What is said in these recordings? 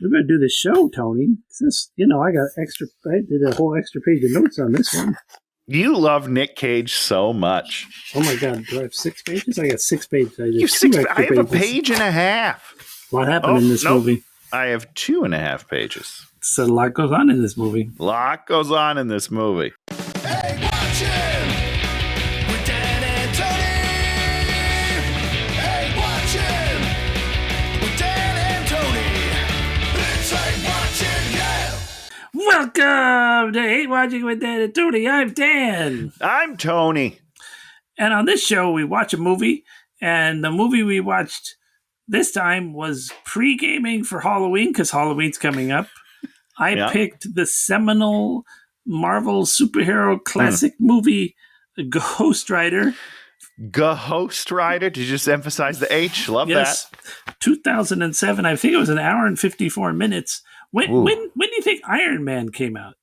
We better do the show, Tony. This, I got I did a whole extra page of notes on this one. You love Nick Cage so much. Oh my God, do I have 6 pages? I got 6 pages. I have a page and a half. What happened in this movie? I have 2.5 pages. So a lot goes on in this movie. Hey, watch him with Dan and Tony. Hey, watch him with Dan and Tony. It's like watching, yeah. Welcome to Hate Watching with Dan and Tony. I'm Dan. I'm Tony. And on this show, we watch a movie. And the movie we watched this time was pre-gaming for Halloween, because Halloween's coming up. I picked the seminal Marvel superhero classic movie, Ghost Rider. Ghost Rider? Did you just emphasize the H? Love that. 2007. I think it was an hour and 54 minutes. When do you think Iron Man came out?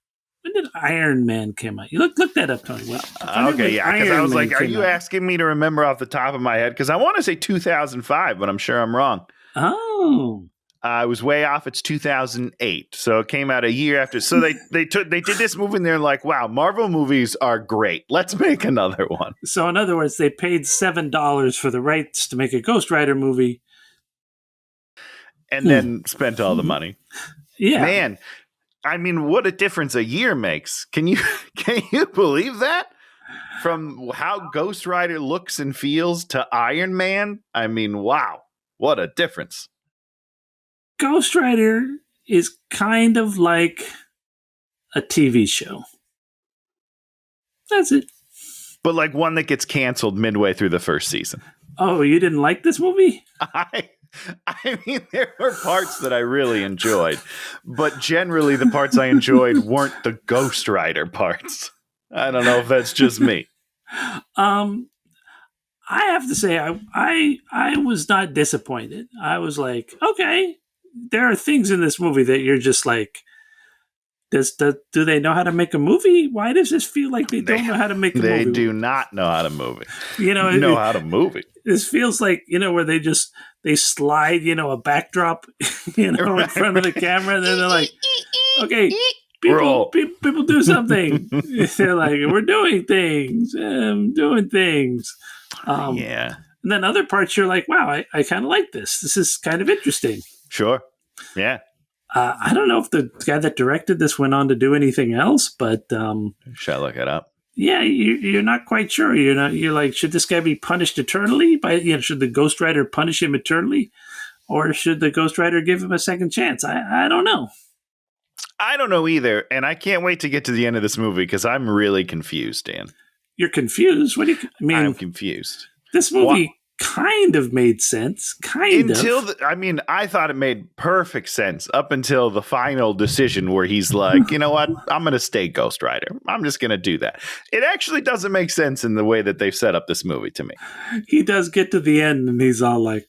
When did Iron Man come out? You look that up, Tony. Okay, yeah, because I was like, are you asking me to remember off the top of my head? Because I want to say 2005, but I'm sure I'm wrong. Oh. I was way off. It's 2008. So it came out a year after. So they did this movie and they're like, wow, Marvel movies are great. Let's make another one. So in other words, they paid $7 for the rights to make a Ghost Rider movie. And then spent all the money. Yeah. Man, I mean, what a difference a year makes. Can you believe that? From how Ghost Rider looks and feels to Iron Man? I mean, wow. What a difference. Ghost Rider is kind of like a TV show. That's it. But like one that gets canceled midway through the first season. Oh, you didn't like this movie? I mean, there were parts that I really enjoyed, but generally the parts I enjoyed weren't the Ghost Rider parts. I don't know if that's just me. I have to say, I was not disappointed. I was like, okay, there are things in this movie that you're just like, do they know how to make a movie? Why does this feel like they don't know how to make a movie? They do not know how to movie. How to movie. This feels like, where they slide, a backdrop, in front of the camera. And then they're like, okay, people do something. They're like, we're doing things. Doing things. Yeah. And then other parts, you're like, wow, I kind of like this. This is kind of interesting. Sure. Yeah. I don't know if the guy that directed this went on to do anything else, but should I look it up? Yeah, you're not quite sure. You're like, should this guy be punished eternally? Should the Ghost Rider punish him eternally, or should the Ghost Rider give him a second chance? I don't know. I don't know either, and I can't wait to get to the end of this movie because I'm really confused, Dan. You're confused? What do you mean? I'm confused. This movie kind of made sense. I thought it made perfect sense up until the final decision where he's like, you know what? I'm going to stay Ghost Rider. I'm just going to do that. It actually doesn't make sense in the way that they've set up this movie to me. He does get to the end and he's all like,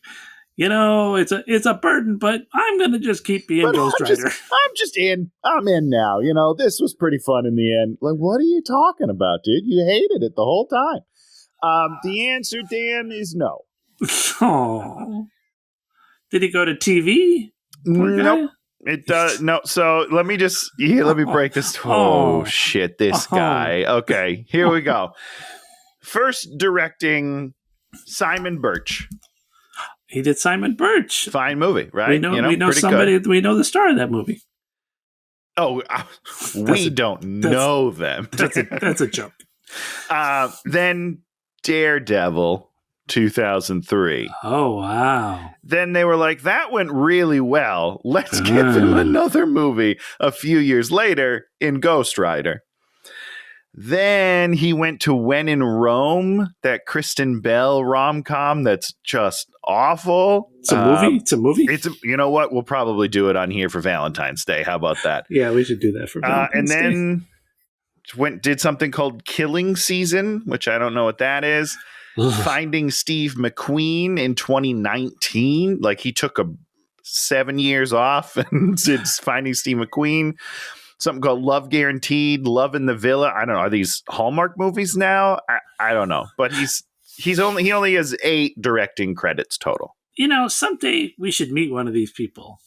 it's a burden, but I'm going to just keep being Ghost Rider. I'm just in. I'm in now. This was pretty fun in the end. Like, what are you talking about, dude? You hated it the whole time. The answer, Dan, is no. Oh, did he go to TV? Nope. It does no. So let me break this. Oh shit! This guy. Okay, here we go. First directing Simon Birch. He did Simon Birch. Fine movie, right? We know somebody. Good. We know the star of that movie. Oh, we don't know them. That's a joke. Then Daredevil, 2003. Oh, wow. Then they were like, that went really well. Let's give him another movie a few years later in Ghost Rider. Then he went to When in Rome, that Kristen Bell rom-com that's just awful. It's a movie? You know what? We'll probably do it on here for Valentine's Day. How about that? Yeah, we should do that for Valentine's Day. And then did something called Killing Season, which I don't know what that is. Finding Steve McQueen in 2019. Like he took 7 years off and did Finding Steve McQueen. Something called Love Guaranteed, Love in the Villa. I don't know. Are these Hallmark movies now? I don't know. But he only has 8 directing credits total. Someday we should meet one of these people.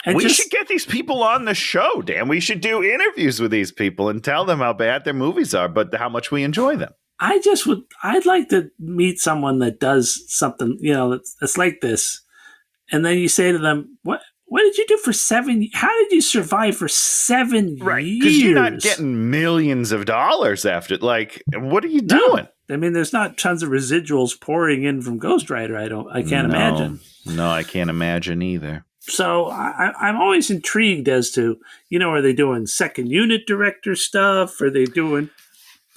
And we should get these people on the show, Dan. We should do interviews with these people and tell them how bad their movies are, but how much we enjoy them. I'd like to meet someone that does something, that's like this. And then you say to them, what did you do for 7 years? How did you survive for 7 years? Right, because you're not getting millions of dollars after. Like, what are you doing? I mean, there's not tons of residuals pouring in from Ghost Rider. I can't imagine. No, I can't imagine either. So I'm always intrigued as to, are they doing second unit director stuff? Are they doing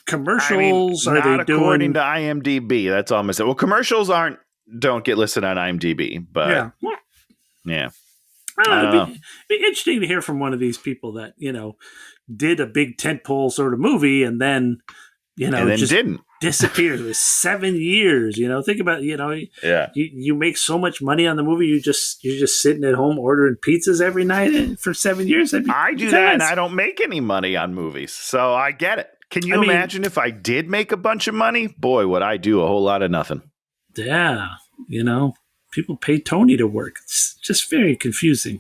commercials? Not according to IMDb. That's all I'm saying. Well, commercials don't get listed on IMDb, but yeah. I don't know. It'd be interesting to hear from one of these people that, did a big tentpole sort of movie and then, and then just didn't. disappeared. It was 7 years. Think about you make so much money on the movie. You're just sitting at home ordering pizzas every night for 7 years. I do that, and I don't make any money on movies, so I get it. Can you imagine if I did make a bunch of money? Boy, would I do a whole lot of nothing. Yeah, people pay Tony to work. It's just very confusing.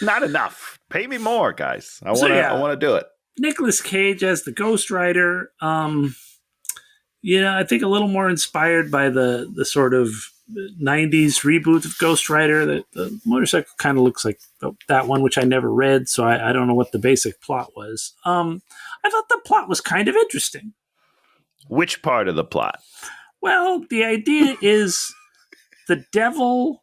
Not enough. Pay me more, guys. I want to do it. Nicolas Cage as the Ghost Rider. I think a little more inspired by the sort of 90s reboot of Ghost Rider. The motorcycle kind of looks like that one, which I never read, so I don't know what the basic plot was. I thought the plot was kind of interesting. Which part of the plot? Well, the idea is the devil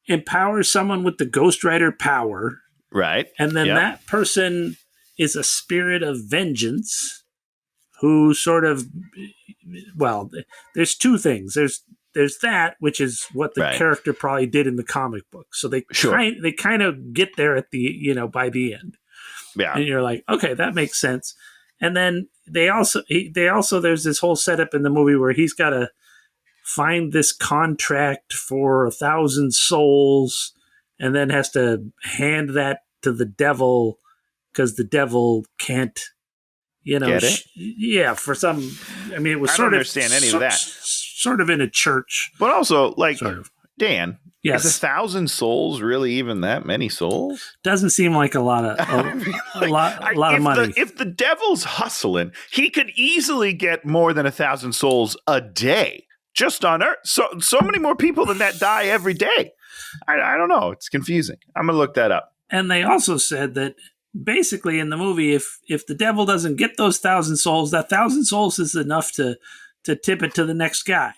empowers someone with the Ghost Rider power. Right. And then that person is a spirit of vengeance who sort of, there's two things. There's that, which is what the character probably did in the comic book. So they kind of get there at the, by the end. Yeah. And you're like, okay, that makes sense. And then they also there's this whole setup in the movie where he's got to find this contract for 1,000 souls and then has to hand that to the devil because the devil can't, get it? For some, it was I don't understand any of that. Sort of in a church. But also, sort of. Dan, is 1,000 souls really even that many souls? Doesn't seem like a lot of a lot of money. If the devil's hustling, he could easily get more than 1,000 souls a day just on Earth. So many more people than that die every day. I don't know. It's confusing. I'm gonna look that up. And they also said that basically in the movie, if the devil doesn't get those 1,000 souls, that 1,000 souls is enough to tip it to the next guy.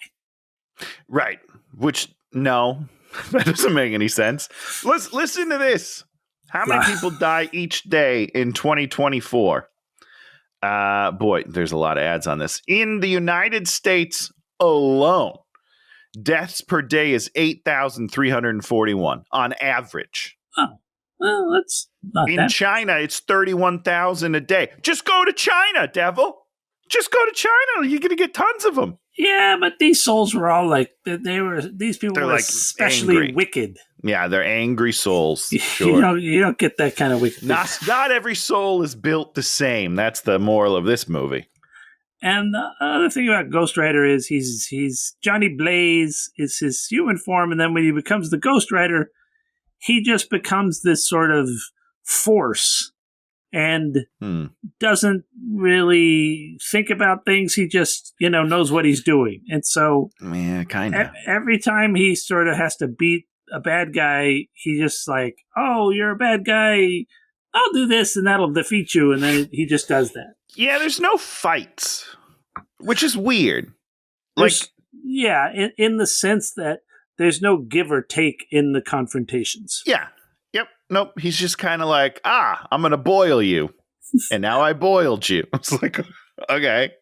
Right. Which, no, that doesn't make any sense. Let's listen to this. How many people die each day in 2024? Boy, there's a lot of ads on this. In the United States alone, deaths per day is 8,341 on average. Oh, well, that's not in China, it's 31,000 a day. Just go to China, devil. Just go to China. You're going to get tons of them. Yeah, but these souls were all like, these people were like especially angry. Wicked. Yeah, they're angry souls. Sure. You don't get that kind of wicked. Not every soul is built the same. That's the moral of this movie. And the other thing about Ghost Rider is he's Johnny Blaze is his human form, and then when he becomes the Ghost Rider, he just becomes this sort of force and doesn't really think about things. He just, knows what he's doing. And so kind of. Every time he sort of has to beat a bad guy, he just like, oh, you're a bad guy. I'll do this and that'll defeat you. And then he just does that. Yeah, there's no fights, which is weird. In the sense that there's no give or take in the confrontations. Yeah. Yep. Nope. He's just kind of like, I'm going to boil you. And now I boiled you. It's like, okay.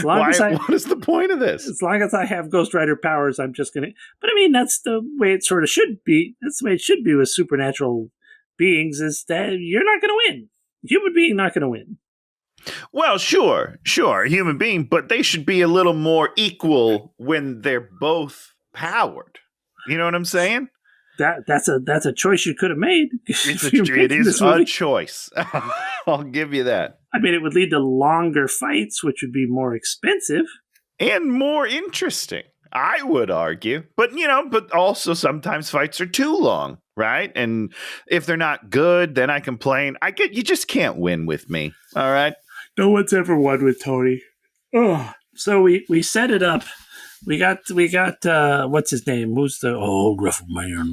What is the point of this? As long as I have Ghost Rider powers, I'm just going to. But that's the way it sort of should be. That's the way it should be with supernatural beings, is that you're not going to win. Human being not going to win. Well, sure, a human being, but they should be a little more equal when they're both powered. You know what I'm saying? That's a choice you could have made. It is a choice. I'll give you that. It would lead to longer fights, which would be more expensive. And more interesting. I would argue. But, but also sometimes fights are too long, right? And if they're not good, then I complain. You just can't win with me, all right? No one's ever won with Tony. Oh, so we set it up. We got what's his name? Who's the old rough man?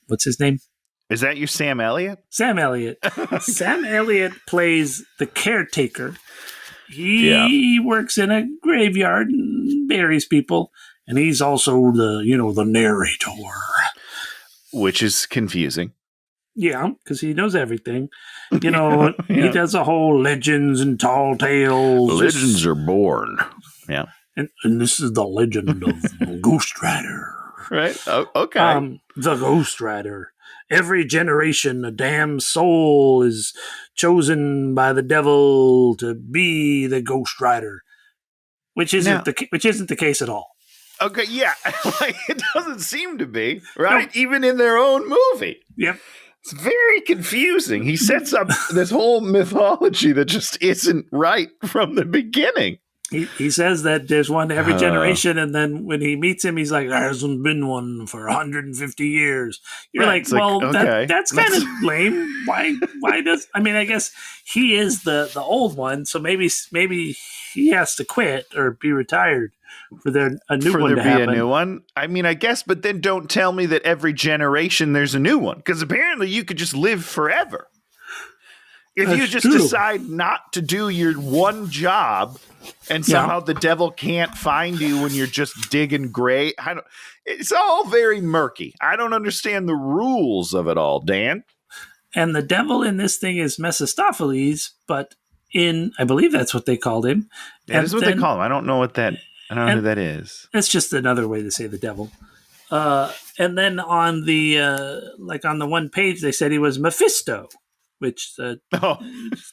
What's his name? Is that your Sam Elliott? Sam Elliott. Sam Elliott plays the caretaker. He works in a graveyard and buries people, and he's also the narrator. Which is confusing. Yeah, because he knows everything. He does a whole legends and tall tales. Legends are born. Yeah. And this is the legend of Ghost Rider. Right? Oh, okay. The Ghost Rider. Every generation, a damn soul is chosen by the devil to be the Ghost Rider, which isn't the case at all. Okay, yeah, it doesn't seem to be, right? No. Even in their own movie. Yep. It's very confusing. He sets up this whole mythology that just isn't right from the beginning. He says that there's one every generation, and then when he meets him, he's like, there hasn't been one for 150 years. You're right, okay. That's kind of lame. Why does... I mean, I guess he is the old one, so maybe he has to quit or be retired for a new one to happen. A new one? I mean, I guess, but then don't tell me that every generation there's a new one, because apparently you could just live forever. If you just decide not to do your one job and somehow the devil can't find you when you're just digging grave, it's all very murky. I don't understand the rules of it all, Dan. And the devil in this thing is Mephistopheles, but I believe that's what they called him. That is what they call him. I don't know who that is. It's just another way to say the devil. And then on the on the one page, they said he was Mephisto. Which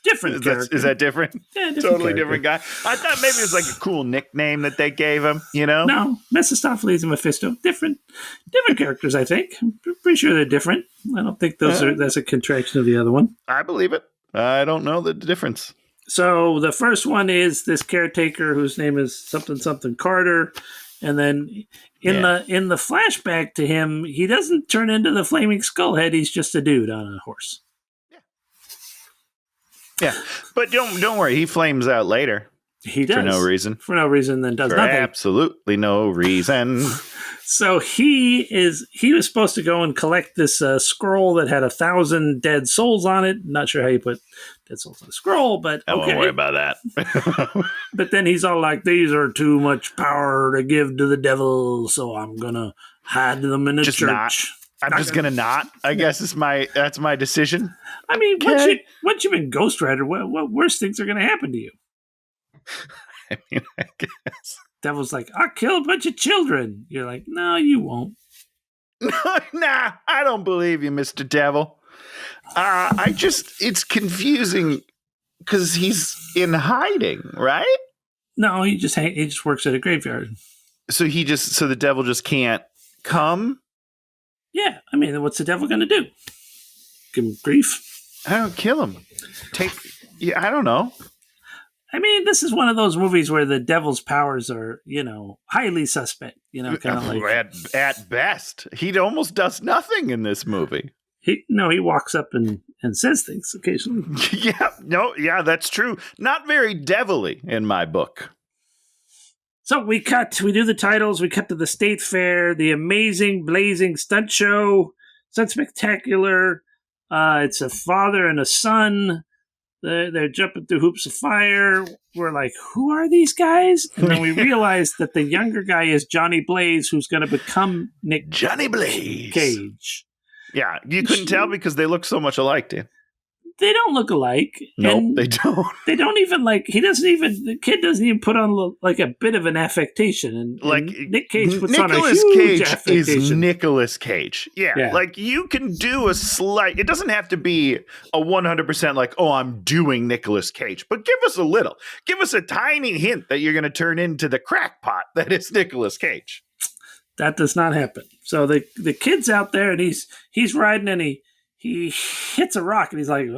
different character. Is that different? Yeah, totally different guy. I thought maybe it was like a cool nickname that they gave him, No, Mephistopheles and Mephisto, different characters, I think. I'm pretty sure they're different. I don't think that's a contraction of the other one. I believe it. I don't know the difference. So the first one is this caretaker whose name is something Carter. And then in the flashback to him, he doesn't turn into the flaming skullhead. He's just a dude on a horse. Yeah, but don't worry. He flames out later. He does. For no reason. For no reason, then does nothing. Absolutely no reason. So he was supposed to go and collect this scroll that had 1,000 dead souls on it. Not sure how you put dead souls on a scroll, but okay. I won't worry about that. But then he's all like, these are too much power to give to the devil, so I'm going to hide them in a church. I'm just gonna not. I guess that's my decision. I mean, once you've been Ghost Rider, what worse things are gonna happen to you? I mean, I guess. Devil's like, I'll kill a bunch of children. You're like, no, you won't. Nah, I don't believe you, Mr. Devil. It's confusing because he's in hiding, right? No, he just works at a graveyard. So the devil just can't come. Yeah, I mean, what's the devil going to do? Give him grief? I don't kill him. I don't know. I mean, this is one of those movies where the devil's powers are, highly suspect. Kind of like at best, he almost does nothing in this movie. He walks up and says things occasionally. Yeah, that's true. Not very devilly in my book. So we do the titles, we cut to the state fair, the amazing, blazing stunt show, stunt spectacular. It's a father and a son. They're jumping through hoops of fire. We're like, who are these guys? And then we realize that the younger guy is Johnny Blaze, who's going to become Johnny Blaze Cage. Yeah, you couldn't tell because they look so much alike, Dan. They don't look alike. Nope, they don't. They don't even the kid doesn't even put on like a bit of an affectation. And Nick Cage puts on a huge affectation. Is Nicolas Cage. Yeah, like you can do a slight, it doesn't have to be a 100% like, oh, I'm doing Nicolas Cage, but give us a little. Give us a tiny hint that you're going to turn into the crackpot that is Nicolas Cage. That does not happen. So the kid's out there and he's riding and he hits a rock and he's like,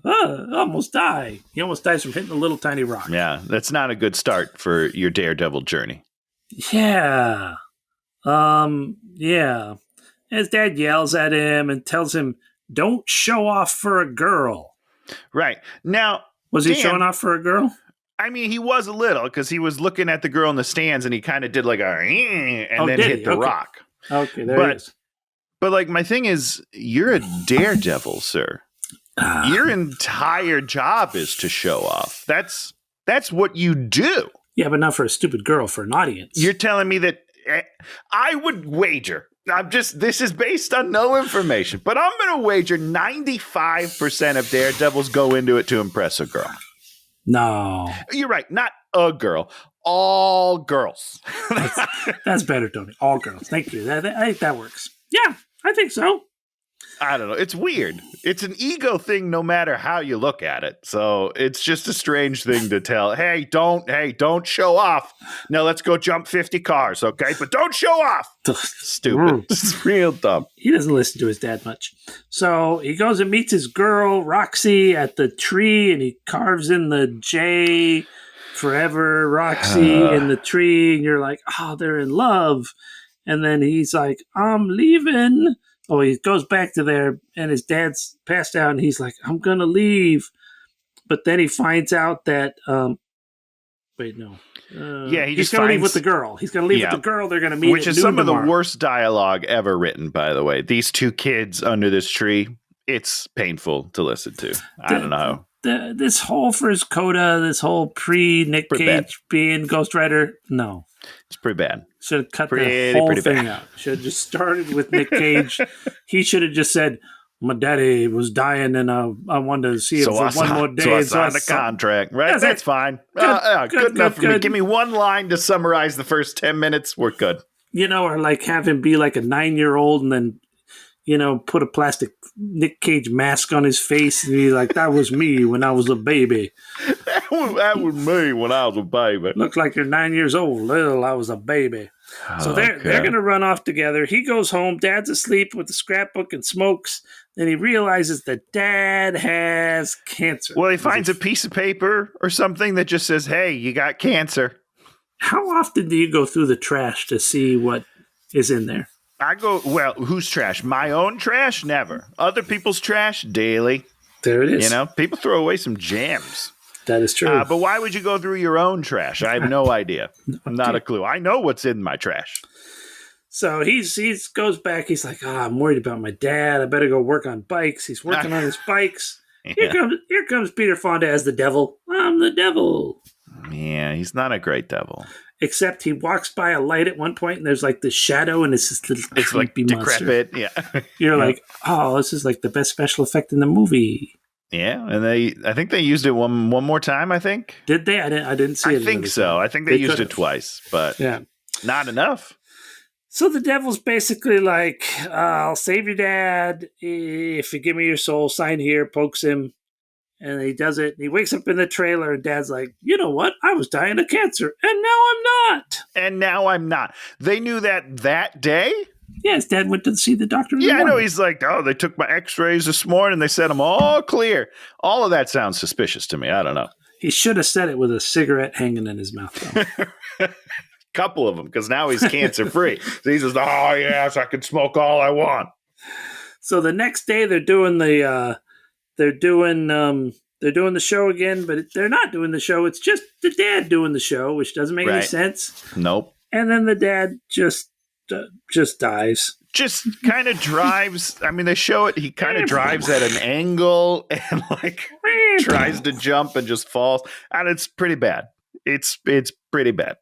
almost die. He almost dies from hitting a little tiny rock. Yeah, that's not a good start for your Daredevil journey. Yeah. Yeah. His dad yells at him and tells him, don't show off for a girl. Right. Now, Was he Dan, showing off for a girl? I mean, he was a little because he was looking at the girl in the stands and he kind of did like a and then hit the rock. Okay, there it is. But like my thing is, you're a daredevil, sir. Your entire job is to show off. That's what you do. Yeah, but not for a stupid girl, for an audience. You're telling me that I would wager. This is based on no information, but I'm going to wager 95% of daredevils go into it to impress a girl. No. You're right. Not a girl. All girls. That's better, Tony. All girls. Thank you. I think that works. Yeah, I think so. I don't know. It's weird. It's an ego thing no matter how you look at it. So it's just a strange thing to tell. Hey, don't show off. No, let's go jump 50 cars, okay? But don't show off. Stupid. It's real dumb. He doesn't listen to his dad much. So he goes and meets his girl, Roxy, at the tree, and he carves in the J, forever, Roxy, in the tree. And you're like, oh, they're in love. And then he's like, I'm leaving. Oh, he goes back to there, and his dad's passed out, and he's like, I'm going to leave. But then he finds out that, he's going to leave with the girl. He's going to leave with the girl. They're going to meet Which is some of the worst dialogue ever written, by the way. These two kids under this tree, it's painful to listen to. I don't know. This whole first coda, this whole pre-Nick Cage being Ghost Rider, no. It's pretty bad. Should have cut the whole thing out. Should have just started with Nick Cage. He should have just said, my daddy was dying and I wanted to see him for one more day. So I signed a contract. Right? That's fine. Good enough for me. Give me one line to summarize the first 10 minutes. We're good. Or like have him be like a 9-year-old and then, put a plastic Nick Cage mask on his face and he's like, that was me when I was a baby. That was me when I was a baby. Looks like you're 9 years old. Little, I was a baby. So they're going to run off together. He goes home. Dad's asleep with the scrapbook and smokes. Then he realizes that Dad has cancer. Well, he finds a piece of paper or something that just says, hey, you got cancer. How often do you go through the trash to see what is in there? I go, well, whose trash? My own trash? Never. Other people's trash? Daily. There it is. People throw away some jams. That is true. But why would you go through your own trash? I have no idea. Not a clue. I know what's in my trash. So he goes back. He's like, I'm worried about my dad. I better go work on bikes. He's working on his bikes. Yeah. Here comes Peter Fonda as the devil. I'm the devil. Yeah, he's not a great devil. Except he walks by a light at one point, and there's like this shadow, and it's this little creepy decrepit. Monster. Yeah, you're like, oh, this is like the best special effect in the movie. Yeah, and I think they used it one more time. I think did they? I didn't see it. I think so. Time. I think they used it twice, but not enough. So the devil's basically like, I'll save your dad if you give me your soul. Sign here. Pokes him. And he does it. He wakes up in the trailer, and Dad's like, you know what? I was dying of cancer, and now I'm not. They knew that day? Yes, Dad went to see the doctor. I know. He's like, they took my x-rays this morning, and they said I'm all clear. All of that sounds suspicious to me. I don't know. He should have said it with a cigarette hanging in his mouth, though. Couple of them, because now he's cancer-free. So he says, oh, yes, I can smoke all I want. So the next day, they're doing the... They're doing the show again, but they're not doing the show. It's just the dad doing the show, which doesn't make any sense. Nope. And then the dad just dies. Just kind of drives. I mean, they show it. He kind of drives at an angle and tries to jump and just falls. And it's pretty bad. It's pretty bad.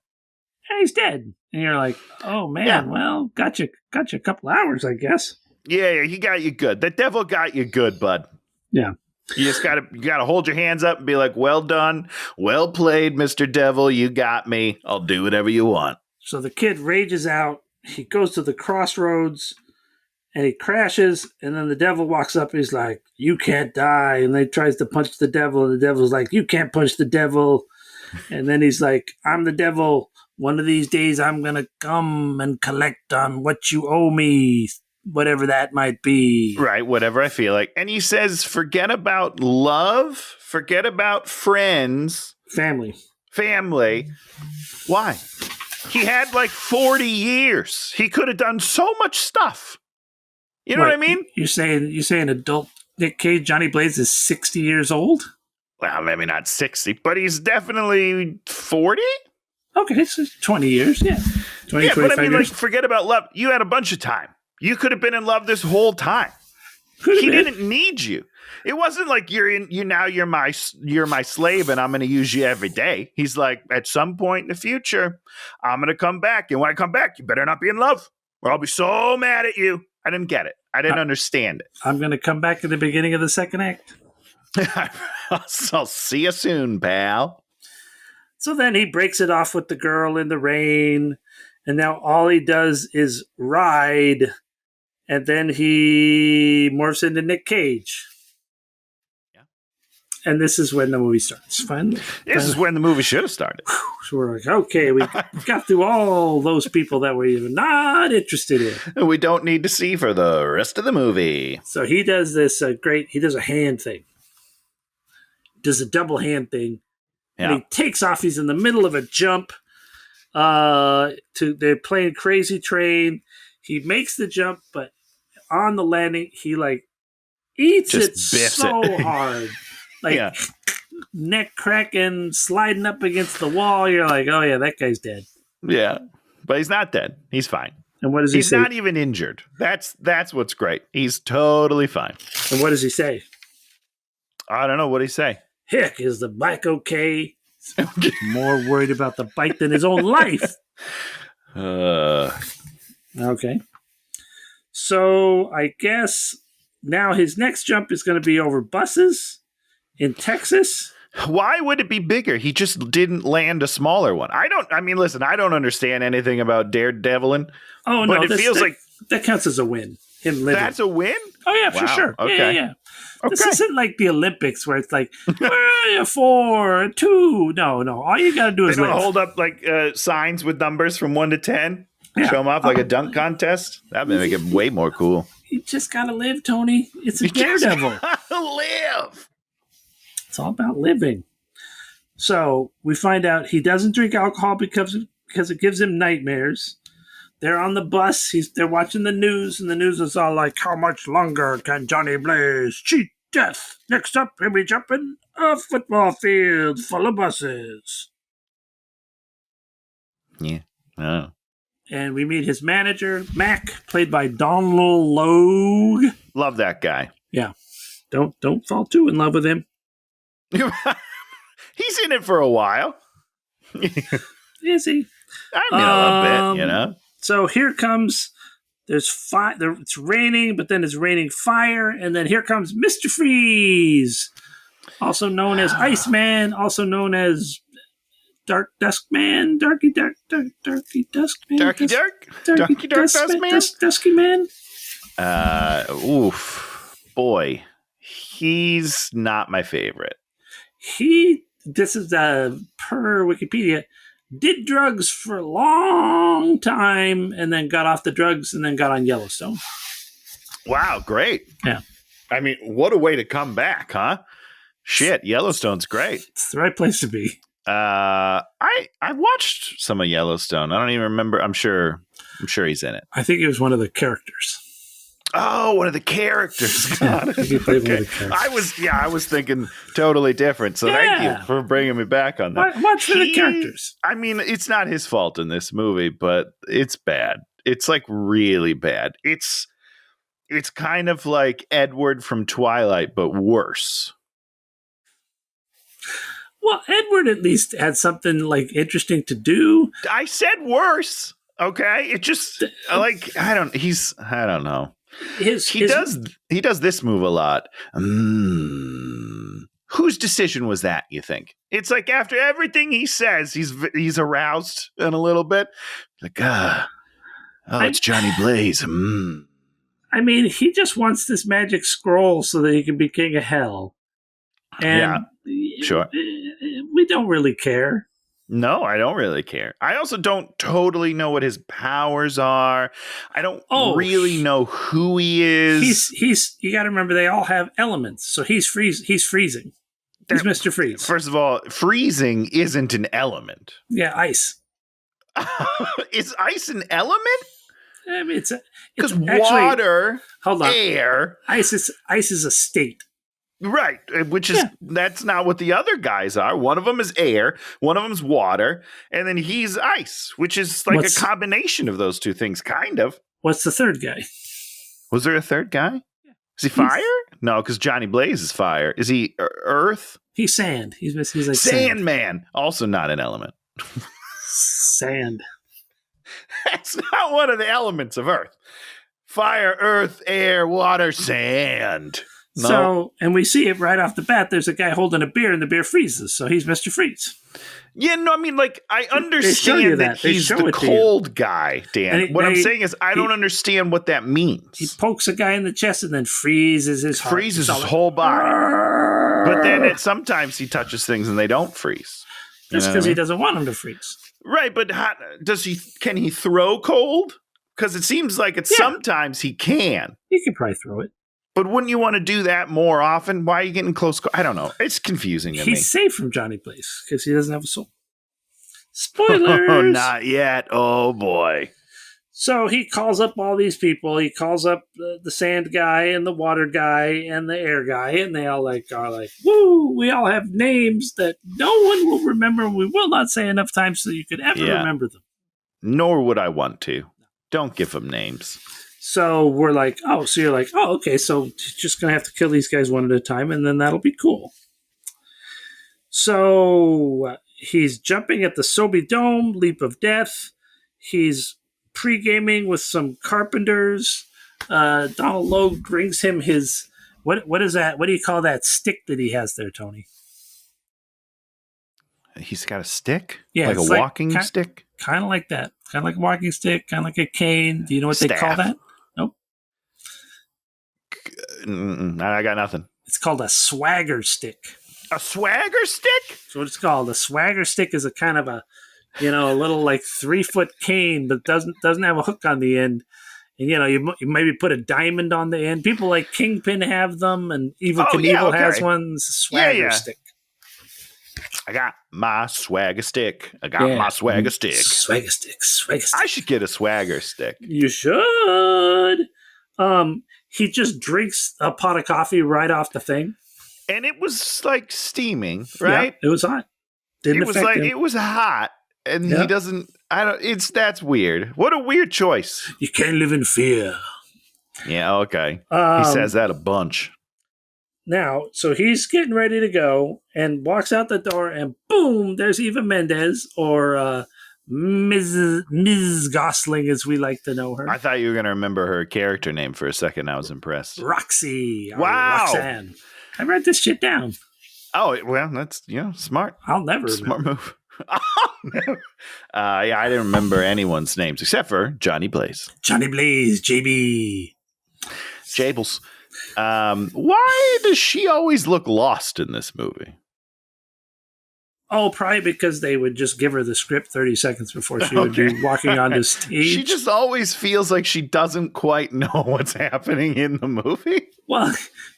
And he's dead. And you're like, oh man, well, got you a couple hours, I guess. Yeah, he got you good. The devil got you good, bud. Yeah. You just gotta hold your hands up and be like, well done, well played, Mr. Devil. You got me. I'll do whatever you want. So the kid rages out. He goes to the crossroads and he crashes. And then the devil walks up. And he's like, you can't die. And he tries to punch the devil. And the devil's like, you can't punch the devil. And then he's like, I'm the devil. One of these days I'm going to come and collect on what you owe me. Whatever that might be. Right, whatever I feel like. And he says, forget about love, forget about friends. Family. Why? He had like 40 years. He could have done so much stuff. You know what I mean? You're saying adult Nick Cage, Johnny Blaze is 60 years old? Well, maybe not 60, but he's definitely 40? Okay, so 20 years, yeah. 20, yeah, but I mean, years. like, forget about love. You had a bunch of time. You could have been in love this whole time. He didn't need you. It wasn't like you're my slave and I'm going to use you every day. He's like, at some point in the future, I'm going to come back. And when I come back, you better not be in love or I'll be so mad at you. I didn't get it. I didn't understand it. I'm going to come back at the beginning of the second act. I'll see you soon, pal. So then he breaks it off with the girl in the rain. And now all he does is ride. And then he morphs into Nick Cage. Yeah. And this is when the movie starts. Finally. This is when the movie should have started. So we're like, okay, we got through all those people that we're not interested in. We don't need to see for the rest of the movie. So he does this he does a hand thing. Does a double hand thing. Yeah. And he takes off. He's in the middle of a jump. They're playing Crazy Train. He makes the jump, but on the landing, he like eats it so hard. Like neck cracking, sliding up against the wall. You're like, oh yeah, that guy's dead. Yeah. But he's not dead. He's fine. And what does he say? He's not even injured. That's what's great. He's totally fine. And what does he say? I don't know. What did he say? Heck, is the bike okay? He's more worried about the bike than his own life. Okay. So I guess now his next jump is going to be over buses in Texas. Why would it be bigger? He just didn't land a smaller one. Listen, I don't understand anything about daredeviling. Oh, no. But it feels like that counts as a win. Him living. That's a win? Oh, yeah, for sure. Okay. Yeah. Okay. This isn't like the Olympics where it's like 4, 2. No. All you got to do is live. Hold up like signs with numbers from 1 to 10. Yeah. Show them off like a dunk contest. That would make it way more cool. You just got to live, Tony. It's a daredevil. Live. It's all about living. So we find out he doesn't drink alcohol because it gives him nightmares. They're on the bus. They're watching the news, and the news is all like, how much longer can Johnny Blaze cheat death? Next up, he'll be jumping a football field full of buses. Yeah. Oh. And we meet his manager, Mac, played by Donald Logue. Love that guy. Yeah. Don't fall too in love with him. He's in it for a while. Is he? I mean, a little bit, you know. So here comes, there's fire. It's raining, but then it's raining fire, and then here comes Mr. Freeze, also known as Iceman, also known as Dark Dusk Man, Darky Dusk Man, Dusky Man. Boy, he's not my favorite. This is per Wikipedia, did drugs for a long time and then got off the drugs and then got on Yellowstone. Wow, great. Yeah. I mean, what a way to come back, huh? Shit, Yellowstone's great. It's the right place to be. I watched some of Yellowstone. I don't even remember. I'm sure he's in it. I think he was one of the characters. Oh, one of the characters. God. Okay. I was thinking totally different. So thank you for bringing me back on that. Watch for the characters. I mean, it's not his fault in this movie, but it's bad. It's like really bad. It's kind of like Edward from Twilight, but worse. Well, Edward at least had something like interesting to do. I said worse. Okay, it just like I don't know. He does this move a lot. Whose decision was that, you think? It's like after everything he says, he's aroused in a little bit. Like, it's Johnny Blaze. I mean, he just wants this magic scroll so that he can be king of hell. And sure. We don't really care. No, I don't really care. I also don't totally know what his powers are. I don't really know who he is. He's. You got to remember, they all have elements. So he's freezing. He's Mr. Freeze. First of all, freezing isn't an element. Yeah, ice. Is ice an element? I mean, it's Because actually, water, hold on. air, Ice is a state. right? Which is that's not what the other guys are. One of them is air, one of them is water, and then he's ice, which is like a combination of those two things, kind of. What's the third guy? Was there a third guy? Is he fire? No, because Johnny Blaze is fire. Is he earth? He's sand. He's like Sandman, also not an element. Sand. That's not one of the elements of Earth. Fire, earth, air, water, sand. No. So, and we see it right off the bat. There's a guy holding a beer, and the beer freezes. So he's Mr. Freeze. Yeah, no, I mean, like, I understand that he's the cold guy, Dan. What I'm saying is, I don't understand what that means. He pokes a guy in the chest and then freezes his heart. Freezes his whole body. But then sometimes he touches things and they don't freeze. That's because he doesn't want them to freeze. Right, but can he throw cold? Because it seems like sometimes he can. He can probably throw it. But wouldn't you want to do that more often? Why are you getting close? I don't know. It's confusing to me. He's safe from Johnny Blaze because he doesn't have a soul. Spoilers! Oh, not yet. Oh, boy. So he calls up all these people. He calls up the sand guy and the water guy and the air guy, and they all are like, woo, we all have names that no one will remember. We will not say enough times so you could ever remember them. Nor would I want to. Don't give them names. So we're like, so you're like, okay, so just going to have to kill these guys one at a time, and then that'll be cool. So he's jumping at the Sobe Dome, Leap of Death. He's pre-gaming with some carpenters. Donald Logue brings him his, what is that? What do you call that stick that he has there, Tony? He's got a stick? Yeah. Like a walking stick? Kind of like that. Kind of like a walking stick, kind of like a cane. Do you know what they call that? Nope. I got nothing. It's called a swagger stick. A swagger stick? That's what it's called. A swagger stick is a kind of a little like 3-foot cane, but doesn't have a hook on the end. And you maybe put a diamond on the end. People like Kingpin have them, and Evil Knievel has one. It's a swagger stick. I got my swagger stick. My swagger stick. Swagger stick. I should get a swagger stick. You should. He just drinks a pot of coffee right off the thing. And it was like steaming, right? Yeah, it was hot. It was hot. And he doesn't, that's weird. What a weird choice. You can't live in fear. Yeah, okay. He says that a bunch. Now, so he's getting ready to go and walks out the door, and boom, there's Eva Mendes, or Ms. Gosling, as we like to know her. I thought you were going to remember her character name for a second. I was impressed. Roxy. Wow. Roxanne. I wrote this shit down. Oh, well, that's, smart. I'll never Smart remember. move. I didn't remember anyone's names except for Johnny Blaze. Johnny Blaze, JB. Jables. Why does she always look lost in this movie? Oh, probably because they would just give her the script 30 seconds before she would be walking on the stage. She just always feels like she doesn't quite know what's happening in the movie. Well,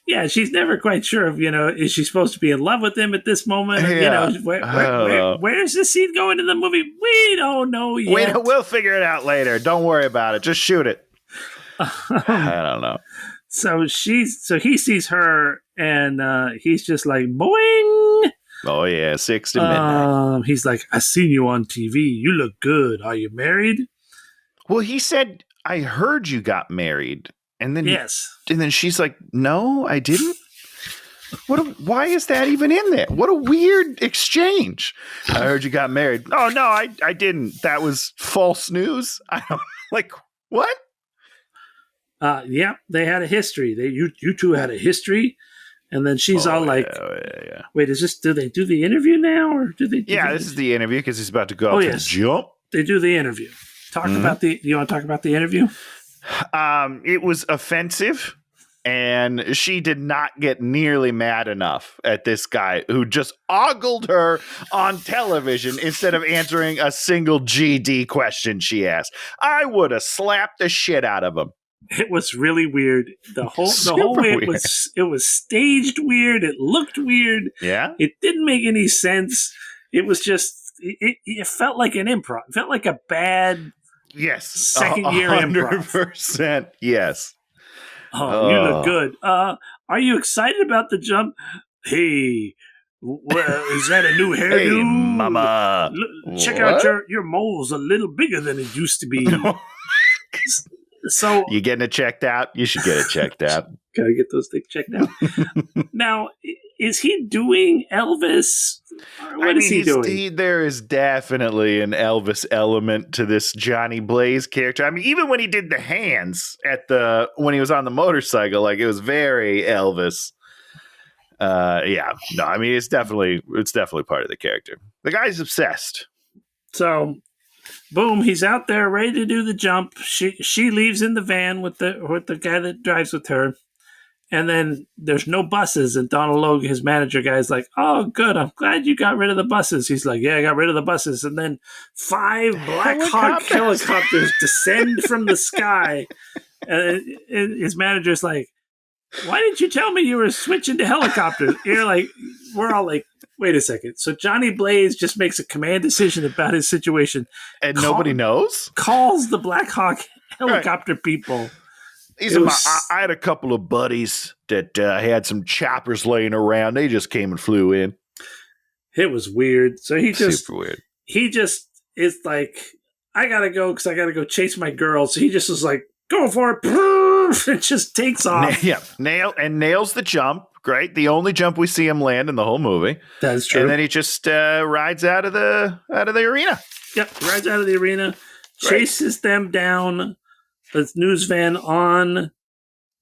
yeah, she's never quite sure of, is she supposed to be in love with him at this moment? Yeah. Where's this scene going in the movie? We don't know yet. We'll figure it out later. Don't worry about it. Just shoot it. I don't know. So he sees her, and he's just like, boing. Oh, yeah, 6 to midnight. He's like, I seen you on TV. You look good. Are you married? Well, he said, I heard you got married. And then yes. And then she's like, no, I didn't. Why is that even in there? What a weird exchange. I heard you got married. Oh, no, I didn't. That was false news. I don't like what? Yeah, they had a history. You two had a history. And then she's all like, wait, do they do the interview now? Or do they? This is the interview because he's about to go off and jump. They do the interview. You want to talk about the interview? It was offensive, and she did not get nearly mad enough at this guy who just ogled her on television instead of answering a single GD question she asked. I would have slapped the shit out of him. It was really weird. The whole way it was staged weird. It looked weird. Yeah. It didn't make any sense. It was just it felt like an improv. It felt like a bad Yes. second year improv. 100%. Yes. Oh, you look good. Are you excited about the jump? Hey, well, is that a new hairdo? Hey, mama. Check out your mole's a little bigger than it used to be. So you getting it checked out? You should get it checked out. Gotta get those things checked out. Now, is he doing Elvis? What is he doing? There is definitely an Elvis element to this Johnny Blaze character. I mean, even when he did the hands when he was on the motorcycle, like it was very Elvis. Yeah, no, I mean it's definitely part of the character. The guy's obsessed. So, boom, he's out there ready to do the jump. She leaves in the van with the guy that drives with her. And then there's no buses, and Donald Logue, his manager guy, is like, "Oh, good. I'm glad you got rid of the buses." He's like, "Yeah, I got rid of the buses." And then 5 Black Hawk helicopters descend from the sky. And his manager's like, "Why didn't you tell me you were switching to helicopters?" You're like, we're all like, "Wait a second." So Johnny Blaze just makes a command decision about his situation, and nobody knows. Calls the Black Hawk helicopter people. I had a couple of buddies that had some choppers laying around. They just came and flew in. It was weird. So super weird. He just is like, I gotta go because I gotta go chase my girl. So he just was like, "Go for it!" It just takes off. Nails the jump. Great, the only jump we see him land in the whole movie. That's true. And then he just rides out of the arena. Yep, rides out of the arena, chases them down. The news van on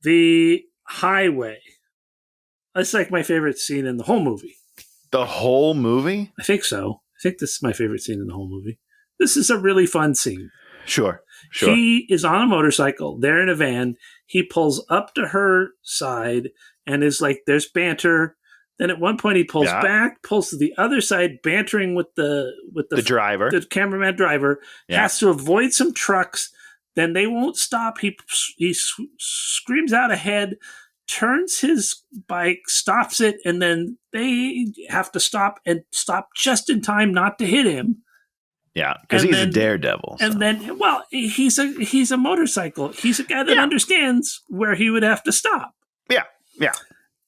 the highway. That's like my favorite scene in the whole movie. The whole movie? I think so. I think this is my favorite scene in the whole movie. This is a really fun scene. Sure. He is on a motorcycle. They're in a van. He pulls up to her side and is like, there's banter. Then at one point he pulls back, pulls to the other side, bantering with the driver, the cameraman driver, has to avoid some trucks. Then they won't stop. He screams out ahead, turns his bike, stops it, and then they have to stop just in time not to hit him. Yeah, because he's a daredevil. And then, well, he's a motorcycle. He's a guy that understands where he would have to stop. Yeah.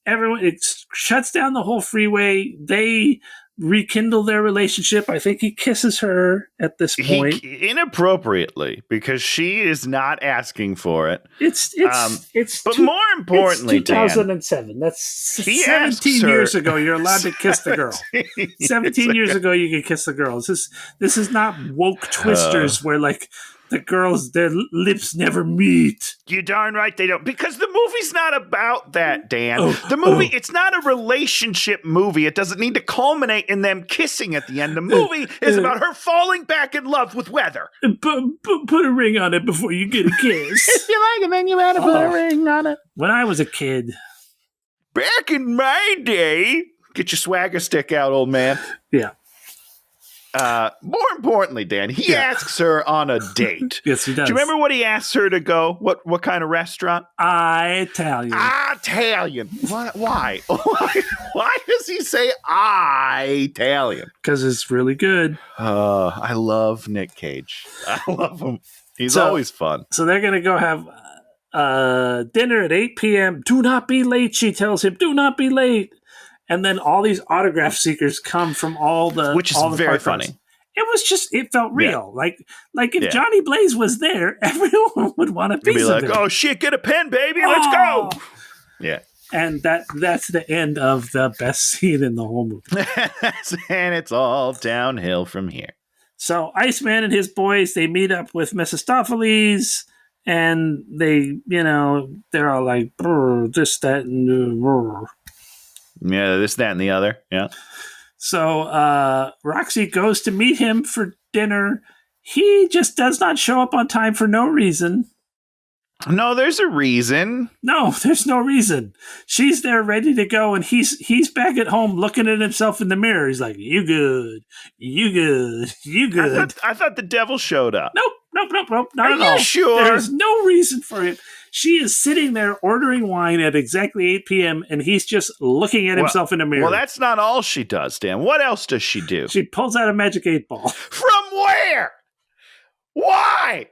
It shuts down the whole freeway. They rekindle their relationship. I think he kisses her at this point. Inappropriately, because she is not asking for it. But more importantly, 2007. Dan, that's 17 years ago. You're allowed to kiss the girl. 17 years ago, you could kiss the girl. This is not woke twisters where like the girls, their lips never meet. You're darn right they don't. Because the movie's not about that, Dan. It's not a relationship movie. It doesn't need to culminate in them kissing at the end. The movie is about her falling back in love with weather. Put a ring on it before you get a kiss. If you like it, then you gotta put a ring on it. When I was a kid. Back in my day. Get your swagger stick out, old man. Yeah. More importantly, Dan, he asks her on a date. Yes, he does. Do you remember what he asks her to go? What kind of restaurant? Italian. Why? Why does he say Italian? Because it's really good. I love Nick Cage. I love him. He's always fun. So they're going to go have dinner at 8 p.m. Do not be late, she tells him. Do not be late. And then all these autograph seekers come from which is very funny. It felt real. Yeah. Like if Johnny Blaze was there, everyone would want a piece of it. Oh shit, get a pen, baby, let's go. Yeah. And that's the end of the best scene in the whole movie. And it's all downhill from here. So Iceman and his boys, they meet up with Mephistopheles, and they, they're all like, this, that, and yeah, this, that, and the other. Yeah. So Roxy goes to meet him for dinner. He just does not show up on time for no reason. No, there's a reason. No, there's no reason. She's there ready to go, and he's back at home looking at himself in the mirror. He's like, you good, you good, you good. I thought the devil showed up. Nope, not at all. Are you sure? There's no reason for him. She is sitting there ordering wine at exactly 8 p.m., and he's just looking at himself in the mirror. Well, that's not all she does, Dan. What else does she do? She pulls out a magic 8-ball. From where? Why?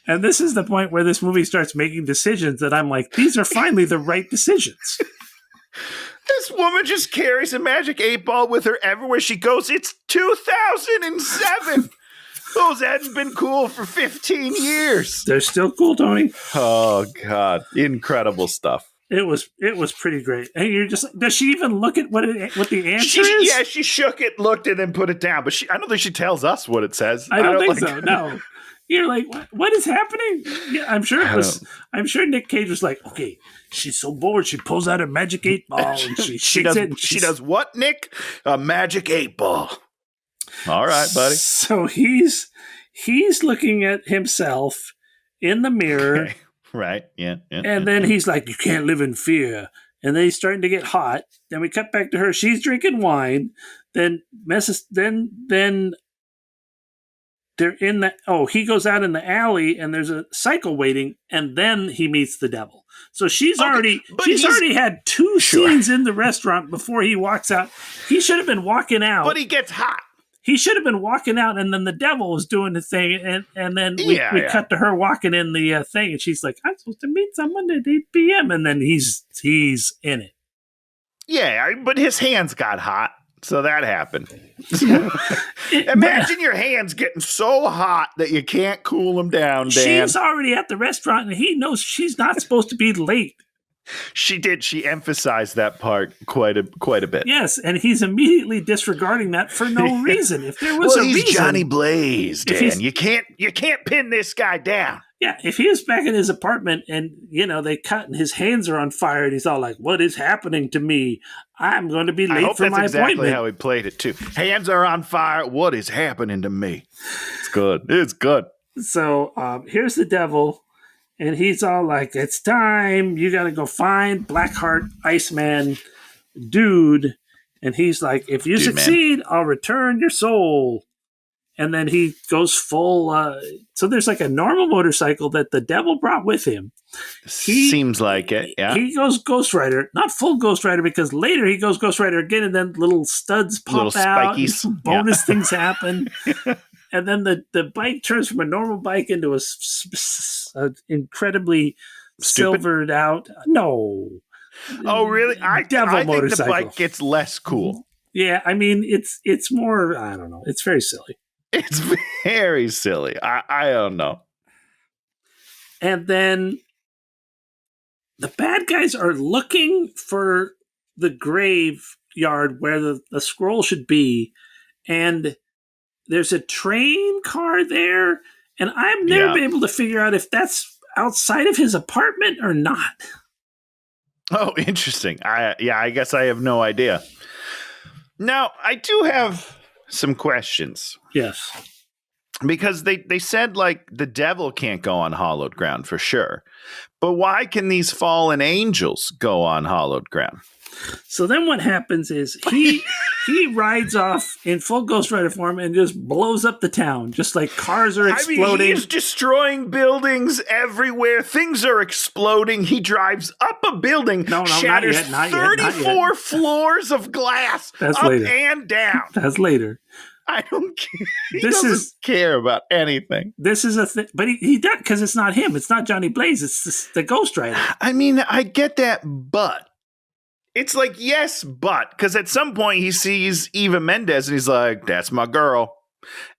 And this is the point where this movie starts making decisions that I'm like, these are finally the right decisions. This woman just carries a magic 8-ball with her everywhere she goes. It's 2007. Those hadn't been cool for 15 years. They're still cool, Tony. Oh, God. Incredible stuff. It was pretty great. And you're just like, does she even look at what the answer is? Yeah, she shook it, looked, and then put it down. But I don't think she tells us what it says. I don't think so, no. You're like, what is happening? Yeah, I'm sure Nick Cage was like, okay, she's so bored, she pulls out a magic 8-ball and she shakes it. And she does what, Nick? A magic 8-ball. All right, buddy. So he's looking at himself in the mirror. Okay. Right. Yeah. And then he's like, you can't live in fear. And then he's starting to get hot. Then we cut back to her. She's drinking wine. Then they're in he goes out in the alley and there's a cycle waiting, and then he meets the devil. So she's already had 2 scenes in the restaurant before he walks out. He should have been walking out. But he gets hot. He should have been walking out, and then the devil was doing the thing, and then we cut to her walking in the thing, and she's like, I'm supposed to meet someone at 8 p.m., and then he's in it. Yeah, but his hands got hot. So that happened. Imagine your hands getting so hot that you can't cool them down, Dan. She's already at the restaurant, and he knows she's not supposed to be late. She did. She emphasized that part quite a bit. Yes, and he's immediately disregarding that for no reason. If there was a reason, he's Johnny Blaze, Dan. You can't pin this guy down. Yeah, if he was back in his apartment and, they cut and his hands are on fire and he's all like, what is happening to me? I'm going to be late for my appointment. I hope that's exactly how he played it, too. Hands are on fire. What is happening to me? It's good. It's good. So here's the devil, and he's all like, it's time. You got to go find Blackheart Iceman dude. And he's like, if you succeed, I'll return your soul. And then he goes full. So there's like a normal motorcycle that the devil brought with him. Seems like it, yeah. He goes Ghost Rider. Not full Ghost Rider, because later he goes Ghost Rider again, and then little studs pop out. Spikies. Bonus things happen. And then the bike turns from a normal bike into a incredibly stupid, silvered out. No. Oh, really? I think motorcycle. The bike gets less cool. Yeah, I mean, it's more, I don't know. It's very silly. It's very silly. I don't know. And then the bad guys are looking for the graveyard where the scroll should be. And there's a train car there. And I've never been able to figure out if that's outside of his apartment or not. Oh, interesting. I guess I have no idea. Now, I do have some questions. Yes. Because they said, like, the devil can't go on hallowed ground for sure. But why can these fallen angels go on hallowed ground? So then what happens is he rides off in full Ghost Rider form and just blows up the town. Just like cars are exploding. I mean, he's destroying buildings everywhere. Things are exploding. He drives up a building, shatters not yet, 34 floors of glass That's up later. And down. That's later. I don't care. He doesn't care about anything. This is a thing. But he does, because it's not him. It's not Johnny Blaze. It's the Ghost Rider. I mean, I get that, but it's like, yes, but. Because at some point he sees Eva Mendes and he's like, that's my girl.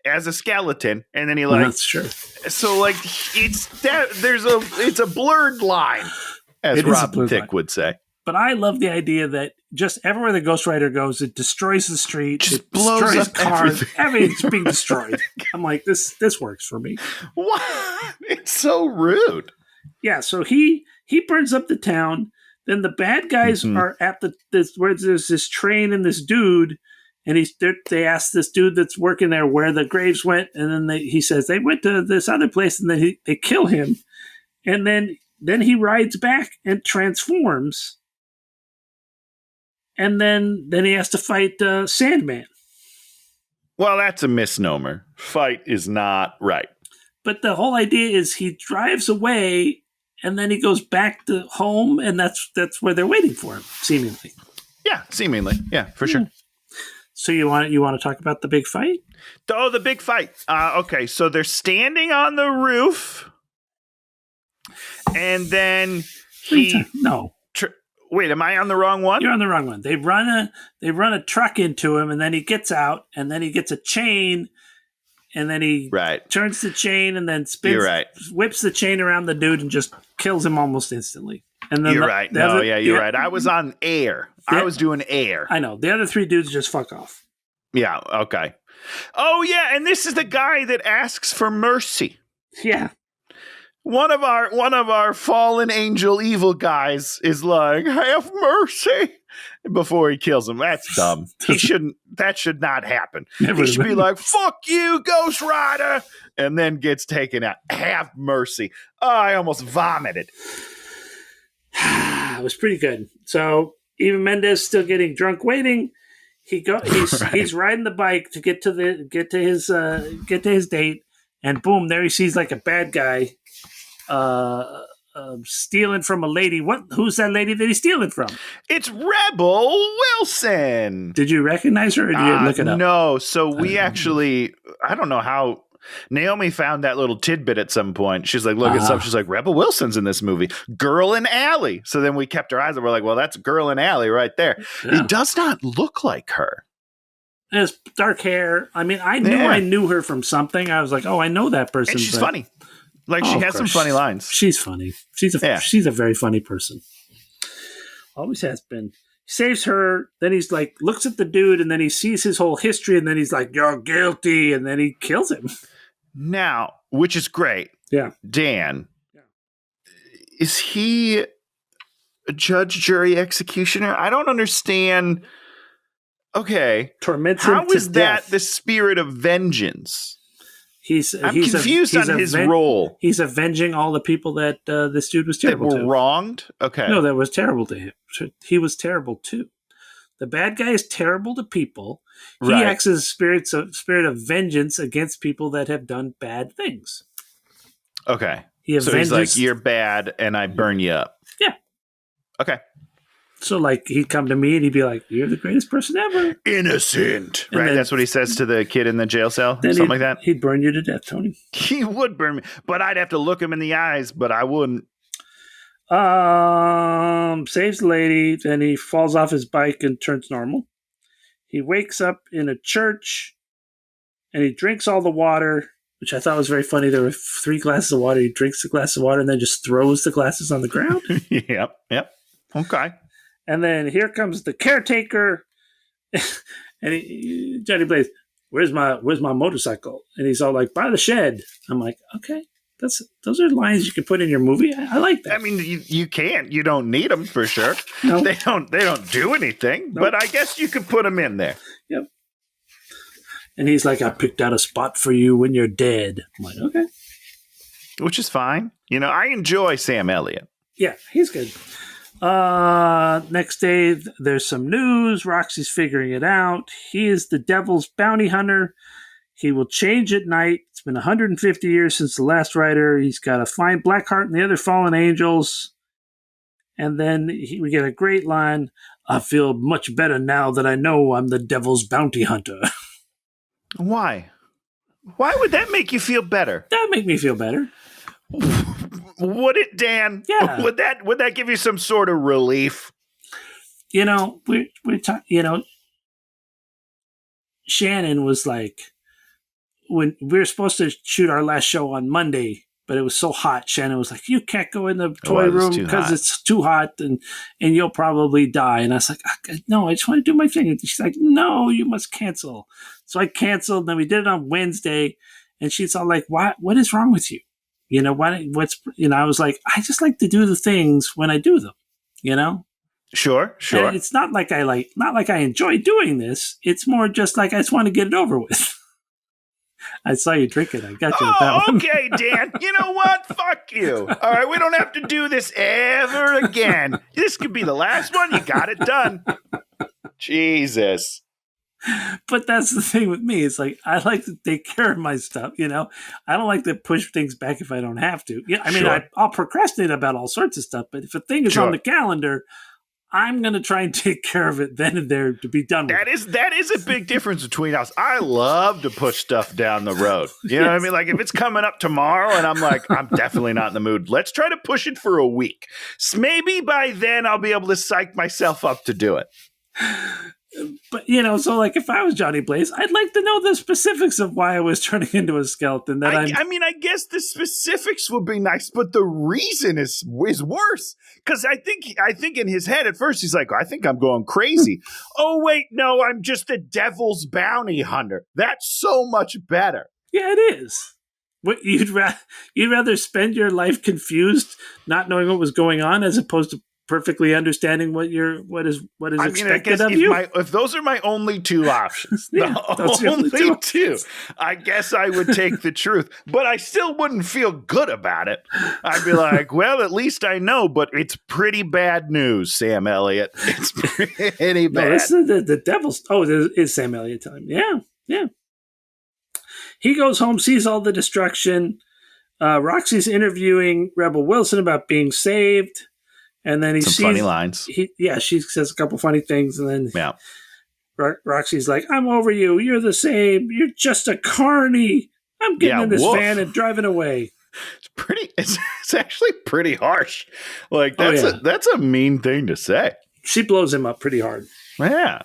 As a skeleton. And then he like. That's true. So like, it's a blurred line. As Rob Thicke would say. But I love the idea that just everywhere the Ghost Rider goes, it destroys the street, just blows up cars, everything's being destroyed. I'm like, this works for me. What? It's so rude. Yeah, so he burns up the town. Then the bad guys are at where there's this train and this dude, And they asked this dude that's working there where the graves went, and then he says they went to this other place, and then they kill him, and then he rides back and transforms, and then he has to fight Sandman. Well, that's a misnomer. Fight is not right. But the whole idea is he drives away, and then he goes back to home, and that's where they're waiting for him, seemingly. Yeah, seemingly. Yeah, for sure. So you want to talk about the big fight? Oh, the big fight. Okay, so they're standing on the roof, and then no. Wait, am I on the wrong one? You're on the wrong one. They run a truck into him, and then he gets out, and then he gets a chain, and then he turns the chain, and then spins, whips the chain around the dude, and just kills him almost instantly. And then you're right. You're right. I was on air. I was doing air. I know. The other three dudes just fuck off. Yeah. Okay. Oh yeah, and this is the guy that asks for mercy. Yeah. One of our fallen angel evil guys is like, have mercy, before he kills him. That's dumb. That should not happen. He should be like, fuck you, Ghost Rider, and then gets taken out. Have mercy. Oh, I almost vomited. It was pretty good. So even Mendez still getting drunk waiting. He's riding the bike to get to his date, and boom, there he sees like a bad guy stealing from a lady. Who's that lady that he's stealing from? It's Rebel Wilson. Did you recognize her, or did you look it up? No. So we actually, I don't know how. Naomi found that little tidbit at some point. She's like, look at stuff. She's like, Rebel Wilson's in this movie. Girl in Alley. So then we kept our eyes and we're like, well, that's Girl in Alley right there. Yeah. It does not look like her. It has dark hair. I mean, I knew her from something. I was like, oh, I know that person. And she's funny. Like, she has some funny lines. She's funny. She's a very funny person. Always has been. He saves her. Then he's like, looks at the dude, and then he sees his whole history, and then he's like, you're guilty. And then he kills him. Now, which is great. Yeah. Dan, is he a judge, jury, executioner? I don't understand. Okay. Torments him How is that death. The spirit of vengeance? I'm confused on his role. He's avenging all the people that this dude was terrible that were wronged? Okay. No, that was terrible to him. He was terrible too. The bad guy is terrible to people. He acts as a spirit of vengeance against people that have done bad things. Okay. So he's like, you're bad, and I burn you up. Yeah. Okay. So, like, he'd come to me and he'd be like, you're the greatest person ever. Innocent. And right? That's what he says to the kid in the jail cell? Something like that? He'd burn you to death, Tony. He would burn me. But I'd have to look him in the eyes, but I wouldn't. Saves the lady. Then he falls off his bike and turns normal. He wakes up in a church and he drinks all the water, which I thought was very funny. There were 3 glasses of water. He drinks the glass of water and then just throws the glasses on the ground. Yep. Okay. And then here comes the caretaker, and Johnny Blaze, where's my motorcycle? And he's all like, by the shed. I'm like, okay, those are lines you can put in your movie. I like that. I mean, you can't. You don't need them for sure. No. They don't do anything. Nope. But I guess you could put them in there. Yep. And he's like, I picked out a spot for you when you're dead. I'm like, okay. Which is fine. You know, I enjoy Sam Elliott. Yeah, he's good. Next day, there's some news. Roxy's figuring it out. He is the devil's bounty hunter. He will change at night. It's been 150 years since the last writer. He's got to find Blackheart and the other fallen angels. And then we get a great line. I feel much better now that I know I'm the devil's bounty hunter. Why? Why would that make you feel better? That would make me feel better. Would it, Dan? Yeah. Would that give you some sort of relief? You know, we're talking. You know, Shannon was like, when we were supposed to shoot our last show on Monday, but it was so hot. Shannon was like, "You can't go in the toy room because it's too hot, and you'll probably die." And I was like, "No, I just want to do my thing." And she's like, "No, you must cancel." So I canceled. And then we did it on Wednesday, and she's all like, What is wrong with you? You know, I was like, I just like to do the things when I do them, you know? Sure. And it's not like I enjoy doing this. It's more just like I just want to get it over with. I saw you drinking. I got you with that one. Okay, Dan. You know what? Fuck you. All right, we don't have to do this ever again. This could be the last one. You got it done. Jesus. But that's the thing with me. It's like I like to take care of my stuff. I don't like to push things back if I don't have to. Yeah, I mean, I'll procrastinate about all sorts of stuff. But if a thing is on the calendar, I'm going to try and take care of it then and there to be done with. That is a big difference between us. I love to push stuff down the road. You know what I mean? Like if it's coming up tomorrow and I'm like, I'm definitely not in the mood. Let's try to push it for a week. So maybe by then I'll be able to psych myself up to do it. But, so like if I was Johnny Blaze, I'd like to know the specifics of why I was turning into a skeleton. I mean, I guess the specifics would be nice, but the reason is worse. Because I think in his head at first, he's like, I think I'm going crazy. Oh, wait, no, I'm just a devil's bounty hunter. That's so much better. Yeah, it is. What you'd rather spend your life confused, not knowing what was going on, as opposed to perfectly understanding what is expected of you. If those are my only two options, only two, I guess I would take the truth, but I still wouldn't feel good about it. I'd be like, well, at least I know, but it's pretty bad news, Sam Elliott. It's pretty bad. No, this is the devil's. Oh, it is Sam Elliott time. Yeah. He goes home, sees all the destruction. Roxy's interviewing Rebel Wilson about being saved. And then he sees funny lines. She says a couple funny things, and then Roxy's like, "I'm over you. You're the same. You're just a carny. I'm getting in this van and driving away." It's actually pretty harsh. Like that's a mean thing to say. She blows him up pretty hard. Yeah.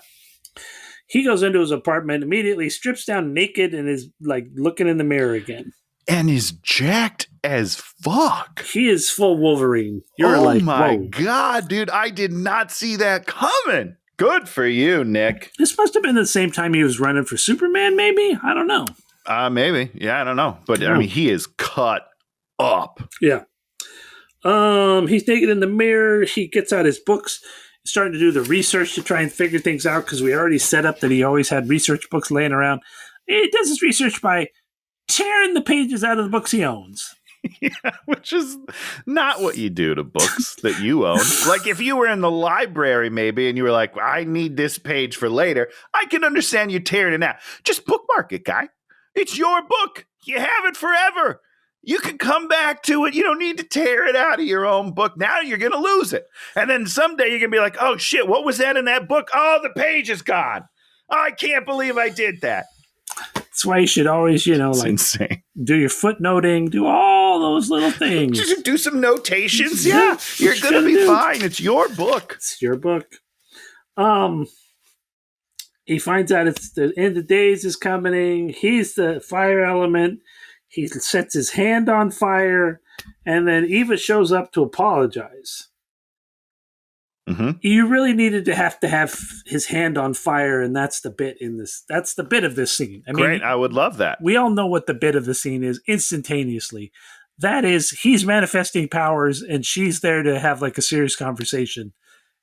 He goes into his apartment, immediately strips down naked, and is like looking in the mirror again. And is jacked as fuck. He is full Wolverine. Oh my God, dude. I did not see that coming. Good for you, Nick. This must have been the same time he was running for Superman, maybe? I don't know. Maybe. Yeah, I don't know. But I mean, he is cut up. Yeah. He's naked in the mirror. He gets out his books. He's starting to do the research to try and figure things out because we already set up that he always had research books laying around. He does his research by tearing the pages out of the books he owns. Yeah, which is not what you do to books that you own. Like if you were in the library maybe and you were like, I need this page for later, I can understand you tearing it out. Just bookmark it, guy. It's your book. You have it forever. You can come back to it. You don't need to tear it out of your own book. Now you're going to lose it. And then someday you're going to be like, oh shit, what was that in that book? Oh, the page is gone. I can't believe I did that. That's why you should always, insane. Do your footnoting, do all those little things. Just do some notations. Yeah, you're going to be fine. It's your book. It's your book. He finds out it's the end of days is coming. He's the fire element. He sets his hand on fire, and then Eva shows up to apologize. Mm-hmm. You really needed to have his hand on fire, and that's the bit in this. That's the bit of this scene. I mean, great, I would love that. We all know what the bit of the scene is instantaneously. That is, he's manifesting powers, and she's there to have like a serious conversation.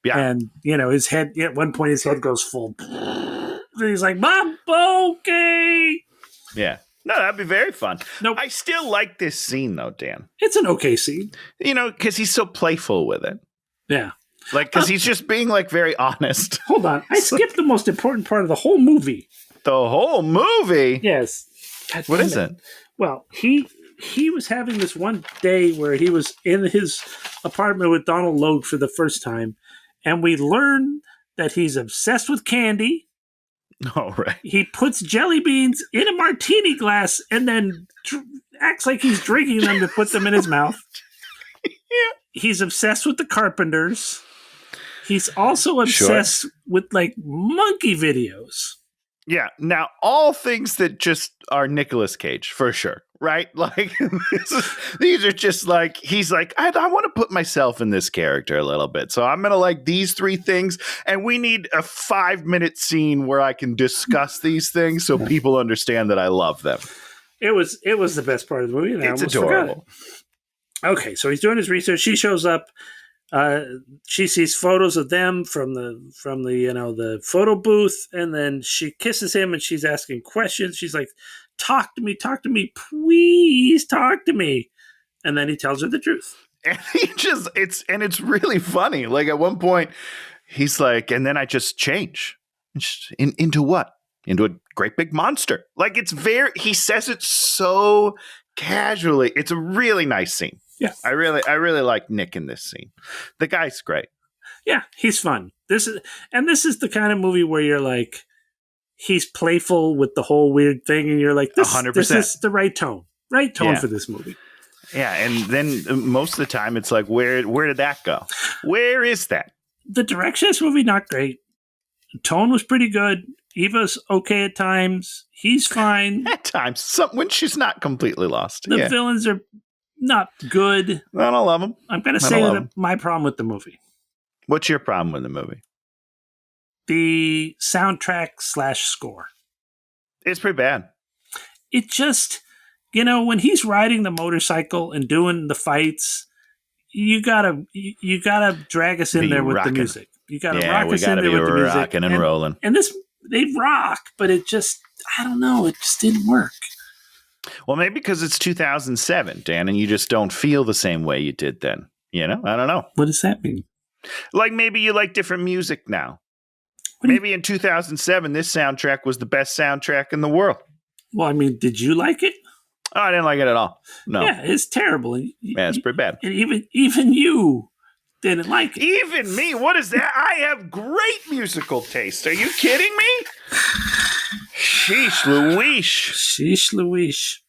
Yeah, and his head at one point his head goes full. And he's like, "Mom, okay." Yeah. No, that'd be very fun. Nope. I still like this scene, though, Dan. It's an okay scene. Because he's so playful with it. Yeah. Like, because he's just being, like, very honest. Hold on. I skipped the most important part of the whole movie. The whole movie? Yes. What is it? Well, he was having this one day where he was in his apartment with Donald Logue for the first time, and we learn that he's obsessed with candy. Oh, right. He puts jelly beans in a martini glass and then acts like he's drinking them to put them in his mouth. Yeah. He's obsessed with the Carpenters. He's also obsessed with, like, monkey videos. Yeah. Now, all things that just are Nicolas Cage, for sure. Right? Like, these are just like, he's like, I want to put myself in this character a little bit. So I'm going to like these three things. And we need a 5-minute scene where I can discuss these things so people understand that I love them. It was the best part of the movie. And it's adorable. Okay, so he's doing his research. She shows up. She sees photos of them from the the photo booth, and then she kisses him, and she's asking questions. She's like, talk to me, please talk to me. And then he tells her the truth. And it's really funny. Like at one point, he's like, and then I just change into what? Into a great big monster. Like he says it so casually. It's a really nice scene. Yeah. I really like Nick in this scene. The guy's great. Yeah, he's fun. This is the kind of movie where you're like, he's playful with the whole weird thing, and you're like, this 100%. This is the right tone for this movie. Yeah, and then most of the time it's like, where did that go? Where is that? The direction of this movie, not great. The tone was pretty good. Eva's okay at times. He's fine. At times, when she's not completely lost. The villains are not good. I don't love them. I'm going to say that my problem with the movie. What's your problem with the movie? The soundtrack / score. It's pretty bad. It just, when he's riding the motorcycle and doing the fights, you gotta drag us in there with the music. You gotta rock us in there with the music. Rocking and rolling. And they rock, but it just, I don't know, it just didn't work. Well, maybe because it's 2007, Dan, and you just don't feel the same way you did then. I don't know. What does that mean? Like maybe you like different music now. Maybe in 2007, this soundtrack was the best soundtrack in the world. Well, I mean, did you like it? Oh, I didn't like it at all. No. Yeah, it's terrible. Yeah, it's pretty bad. And even you didn't like it. Even me? What is that? I have great musical taste. Are you kidding me? Sheesh Louise. Sheesh Louise.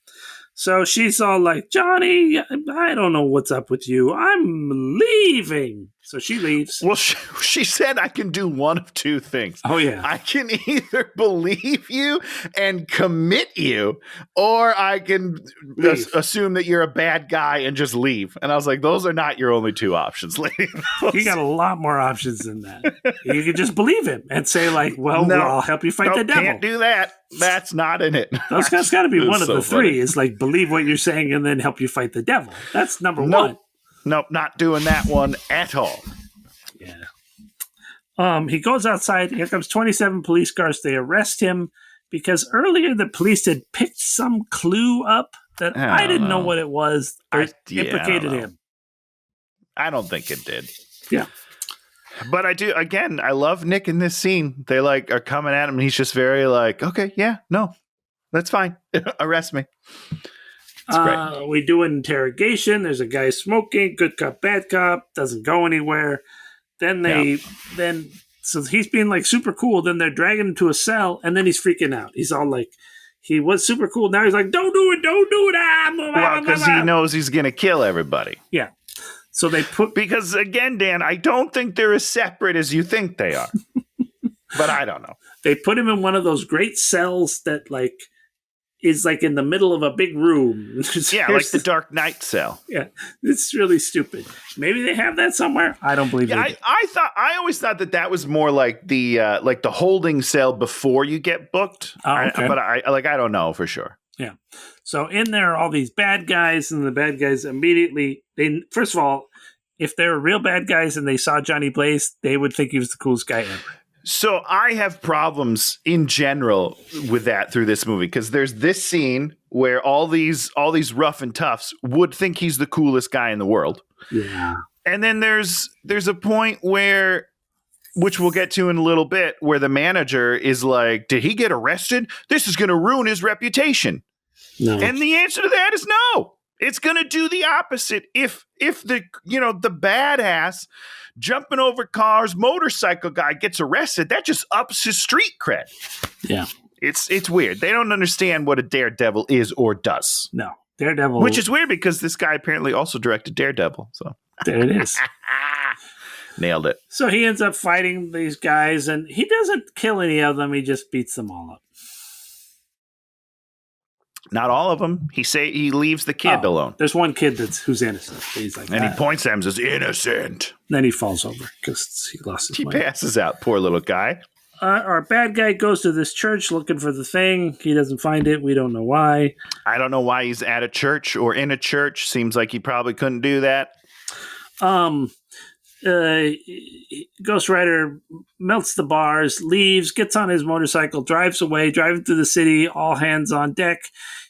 So she's all like, Johnny, I don't know what's up with you. I'm leaving. So she leaves. Well, she said I can do one of two things. Oh, yeah. I can either believe you and commit you, or I can assume that you're a bad guy and just leave. And I was like, those are not your only two options, lady. You got a lot more options than that. You could just believe him and say, like, well, I'll help you fight the devil. Can't do that. That's not in it. That's got to be one of the three. Is like, believe what you're saying and then help you fight the devil. That's number one. Nope, not doing that one at all. Yeah. He goes outside. Here comes 27 police cars. They arrest him because earlier the police had picked some clue up that I didn't know what it was. Implicated him. I don't think it did. Yeah. But I do, again, I love Nick in this scene. They are coming at him and he's just very like, okay, yeah, no, that's fine. Arrest me. We do an interrogation. There's a guy smoking. Good cop, bad cop. Doesn't go anywhere. So he's being like super cool. Then they're dragging him to a cell, and then he's freaking out. He's all like, he was super cool. Now he's like, don't do it. Well, because he knows he's going to kill everybody. Yeah. So because again, Dan, I don't think they're as separate as you think they are. But I don't know. They put him in one of those great cells that is like in the middle of a big room. Yeah, like the Dark Knight cell. Yeah, it's really stupid. Maybe they have that somewhere. I don't believe it. I always thought that was more like the holding cell before you get booked. Oh, okay. But I don't know for sure. Yeah. So in there are all these bad guys, and the bad guys immediately, first of all, if they were real bad guys and they saw Johnny Blaze, they would think he was the coolest guy ever. So I have problems in general with that through this movie because there's this scene where all these rough and toughs would think he's the coolest guy in the world. Yeah. And then there's a point where, which we'll get to in a little bit, where the manager is like, did he get arrested? This is going to ruin his reputation. No. And the answer to that is no. It's going to do the opposite. If the badass jumping over cars, motorcycle guy gets arrested, that just ups his street cred. Yeah. It's weird. They don't understand what a daredevil is or does. No. Daredevil. Which is weird because this guy apparently also directed Daredevil. So there it is. Nailed it. So he ends up fighting these guys, and he doesn't kill any of them. He just beats them all up. Not all of them. He leaves the kid alone. There's one kid who's innocent. He's like, and he points at him and says, innocent. Then he falls over because he lost his mind. He passes out, poor little guy. Our bad guy goes to this church looking for the thing. He doesn't find it. We don't know why. I don't know why he's at a church or in a church. Seems like he probably couldn't do that. Ghost Rider melts the bars, leaves, gets on his motorcycle, drives away, driving through the city, all hands on deck.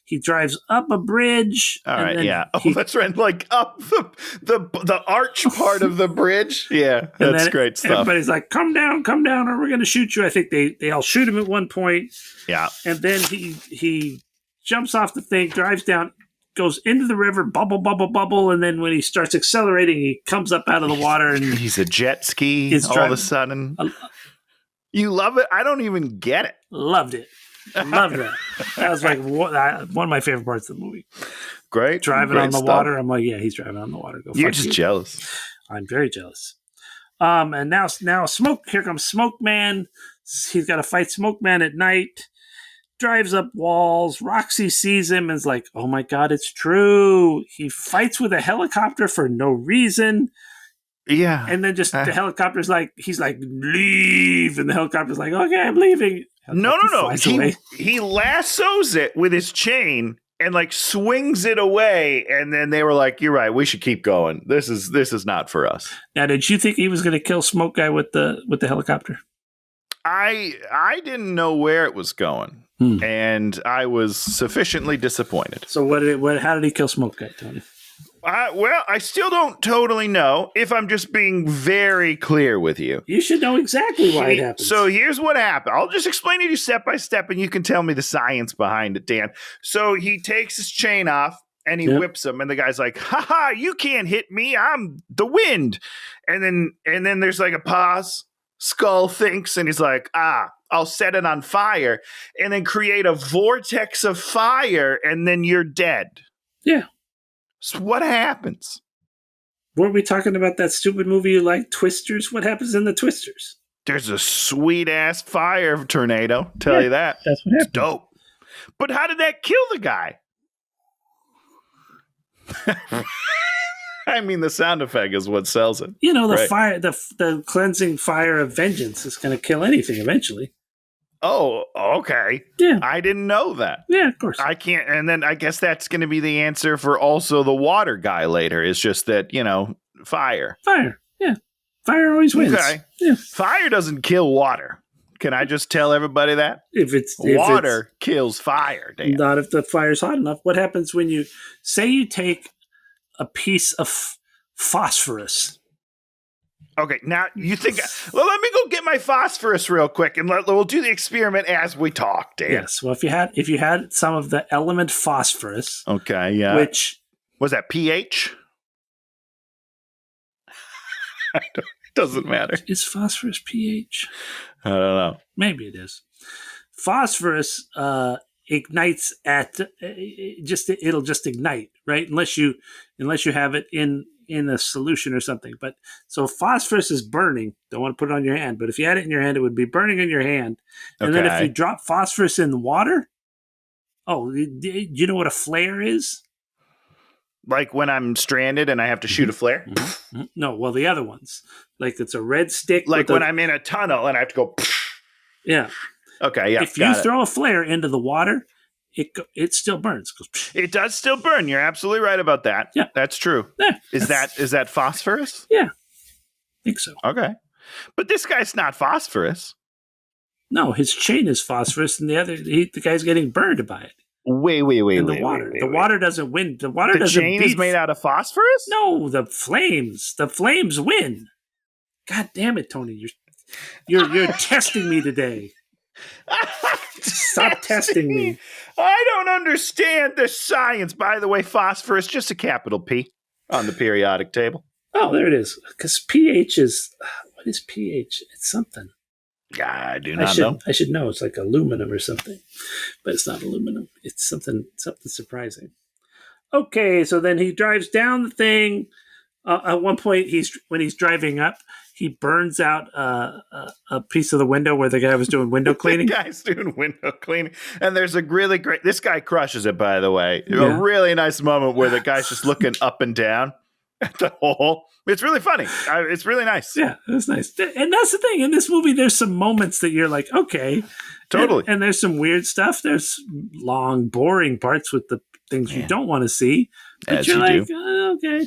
He drives up a bridge. All right, yeah. That's right. Like up the arch part of the bridge. Yeah, that's great stuff. Everybody's like, come down, or we're going to shoot you. I think they all shoot him at one point. Yeah. And then he jumps off the thing, drives down, goes into the river, bubble, and then when he starts accelerating, he comes up out of the water. And he's a jet ski all of a sudden. You love it? I don't even get it. Loved it. Loved that. That was like one of my favorite parts of the movie. Great. Driving on the water. I'm like, yeah, he's driving on the water. You're just jealous. I'm very jealous. And now here comes Smoke Man. He's got to fight Smoke Man at night. Drives up walls. Roxy sees him and is like, oh my God, it's true. He fights with a helicopter for no reason. Yeah. And then just the helicopter's like, he's like, leave. And the helicopter's like, okay, I'm leaving. No. He lassos it with his chain and like swings it away. And then they were like, you're right. We should keep going. This is not for us. Now, did you think he was going to kill Smoke Guy with the helicopter? I didn't know where it was going. And I was sufficiently disappointed. So how did he kill Smoke Guy, Tony? Well, I still don't totally know, if I'm just being very clear with you. You should know exactly why it happened. So here's what happened. I'll just explain it to you step by step, and you can tell me the science behind it, Dan. So he takes his chain off, and he whips him, and the guy's like, ha, you can't hit me. I'm the wind. And then there's like a pause. Skull thinks, and he's like, I'll set it on fire, and then create a vortex of fire, and then you're dead. Yeah. So what happens? Weren't we talking about that stupid movie you like, Twisters? What happens in the Twisters? There's a sweet-ass fire tornado, tell you that. That's what happens. It's dope. But how did that kill the guy? I mean, the sound effect is what sells it. You know, the fire, the cleansing fire of vengeance is going to kill anything eventually. Oh, okay. Yeah. I didn't know that. Yeah, of course. I can't. And then I guess that's going to be the answer for also the water guy later. It's just that, fire. Fire. Yeah. Fire always wins. Okay. Yeah. Fire doesn't kill water. Can I just tell everybody that? If water kills fire, Dan. Not if the fire's hot enough. What happens when you take a piece of phosphorus? Okay, now you think. Well, let me go get my phosphorus real quick, and we'll do the experiment as we talk, Dan. Yes. Well, if you had some of the element phosphorus, okay, yeah, which was that pH? It doesn't matter. Is phosphorus pH? I don't know. Maybe it is. Phosphorus ignites at it'll just ignite, right? Unless you have it in a solution or something. But so phosphorus is burning. Don't want to put it on your hand, but if you had it in your hand, it would be burning in your hand. And then if you drop phosphorus in the water, do you know what a flare is? Like when I'm stranded and I have to shoot a flare? Mm-hmm. No, well, the other ones. Like it's a red stick. Like when I'm in a tunnel and I have to go. Yeah. Okay, yeah. If you throw a flare into the water, it still burns. It does still burn. You're absolutely right about that. Yeah. That's true. Yeah, is that phosphorus? Yeah. I think so. Okay. But this guy's not phosphorus. No, his chain is phosphorus, and the guy's getting burned by it. Wait. In the water. The water doesn't win. The water doesn't beat. The chain is made out of phosphorus? No, the flames. The flames win. God damn it, Tony. You're testing me today. Stop testing me. I don't understand the science. By the way, phosphorus, just a capital P on the periodic table. Oh, there it is. Because pH is... What is pH? It's something. I do not know. I should know. It's like aluminum or something. But it's not aluminum. It's something surprising. Okay, so then he drives down the thing. At one point, when he's driving up, he burns out a piece of the window where the guy was doing window cleaning. The guy's doing window cleaning. And there's a really great... This guy crushes it, by the way. Yeah. A really nice moment where the guy's just looking up and down at the hole. It's really funny. It's really nice. Yeah, it's nice. And that's the thing. In this movie, there's some moments that you're like, okay. Totally. And there's some weird stuff. There's long, boring parts with the things you don't want to see. But As you're you like, do. okay.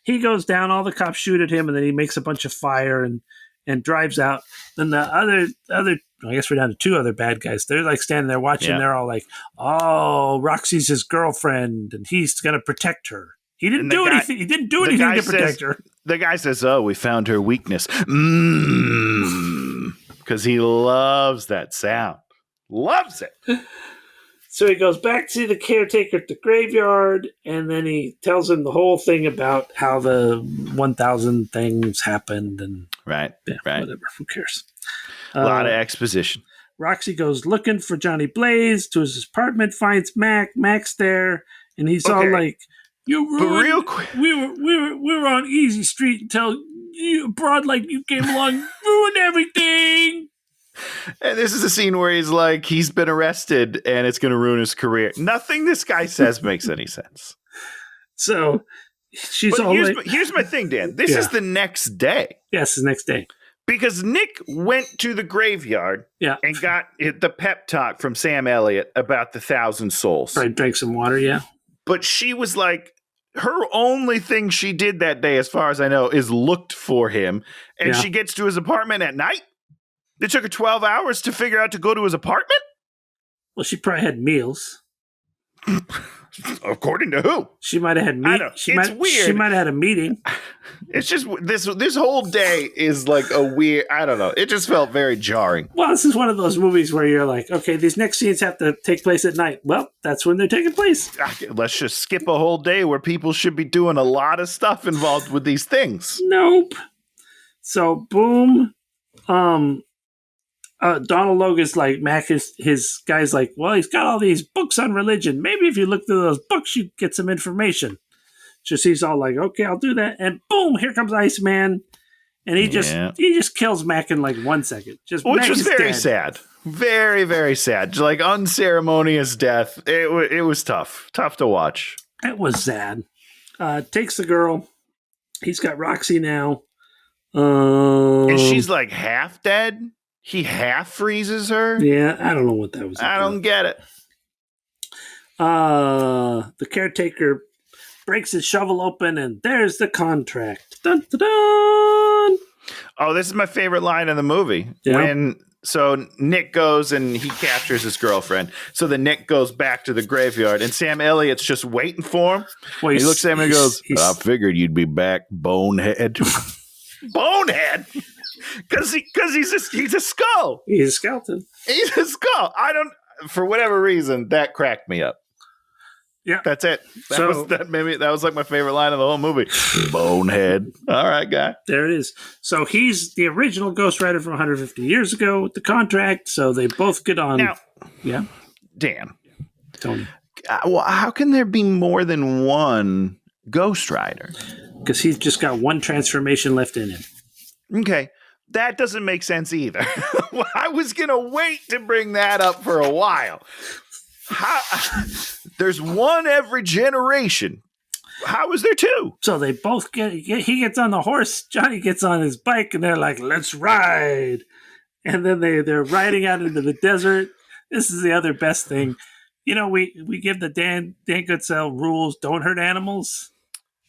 He goes down, all the cops shoot at him, and then he makes a bunch of fire and drives out. Then the other, I guess we're down to two other bad guys. They're like standing there watching. They're all like, "Oh, Roxy's his girlfriend, and he's gonna protect her." He didn't do anything. He didn't do anything to protect her. The guy says, "Oh, we found her weakness," because he loves that sound. Loves it. So he goes back to the caretaker at the graveyard, and then he tells him the whole thing about how the 1,000 things happened, and right. Whatever. Who cares? A lot of exposition. Roxy goes looking for Johnny Blaze to his apartment, finds Mac. Mac's there, and he's all like, "You ruined. But real quick, we were on Easy Street until you broad like you came along, ruined everything." And this is a scene where he's like, he's been arrested and it's going to ruin his career. Nothing this guy says makes any sense. So here's my thing, Dan. This is the next day. Yes, the next day. Because Nick went to the graveyard and got the pep talk from Sam Elliott about the 1,000 souls. Right, drank some water, yeah. But she was like, her only thing she did that day, as far as I know, is looked for him. And she gets to his apartment at night. It took her 12 hours to figure out to go to his apartment? Well, she probably had meals. According to who? She might have had meetings. It's weird. She might have had a meeting. It's just this whole day is like a weird, I don't know. It just felt very jarring. Well, this is one of those movies where you're like, okay, these next scenes have to take place at night. Well, that's when they're taking place. Let's just skip a whole day where people should be doing a lot of stuff involved with these things. Nope. So, boom. Donald Logan's like, Mac, his guy's like, well, he's got all these books on religion. Maybe if you look through those books, you get some information. Just he's all like, okay, I'll do that. And boom, here comes Iceman. And he just kills Mac in like 1 second. Which was very sad. Very, very sad. Like unceremonious death. It was tough. Tough to watch. It was sad. Takes the girl. He's got Roxy now. And she's like half dead. He half freezes her? Yeah, I don't know what that was about. I don't get it. The caretaker breaks his shovel open, and there's the contract. Dun, dun, dun. Oh, this is my favorite line in the movie. Yeah. So Nick goes and he captures his girlfriend. So then Nick goes back to the graveyard, and Sam Elliott's just waiting for him. Well, he looks at him and goes, I figured you'd be back, bonehead. Bonehead? Because he's a skull. He's a skeleton. He's a skull. For whatever reason, that cracked me up. Yeah. That's it. That was like my favorite line of the whole movie. Bonehead. All right, guy. There it is. So he's the original Ghost Rider from 150 years ago with the contract. So they both get on. Now, yeah. Dan. Tony. Well, how can there be more than one Ghost Rider? Because he's just got one transformation left in him. Okay. That doesn't make sense either. I was going to wait to bring that up for a while. There's one every generation. How is there two? So they both he gets on the horse, Johnny gets on his bike, and they're like, let's ride. And then they're riding out into the desert. This is the other best thing. You know, we give the Dan Goodsell rules, don't hurt animals.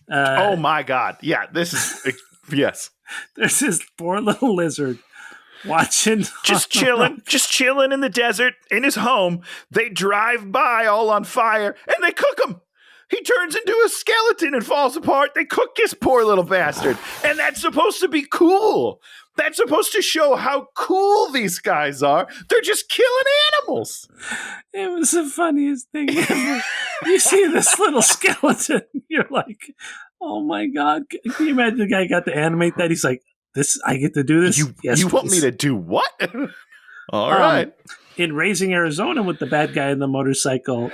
Oh my God. Yeah, this is, yes. There's this poor little lizard watching. Just chilling in the desert in his home. They drive by all on fire and they cook him. He turns into a skeleton and falls apart. They cook this poor little bastard. And that's supposed to be cool. That's supposed to show how cool these guys are. They're just killing animals. It was the funniest thing ever. You see this little skeleton. You're like, oh my God. Can you imagine the guy got to animate that? He's like, I get to do this? You want me to do what? All right. In Raising Arizona with the bad guy in the motorcycle,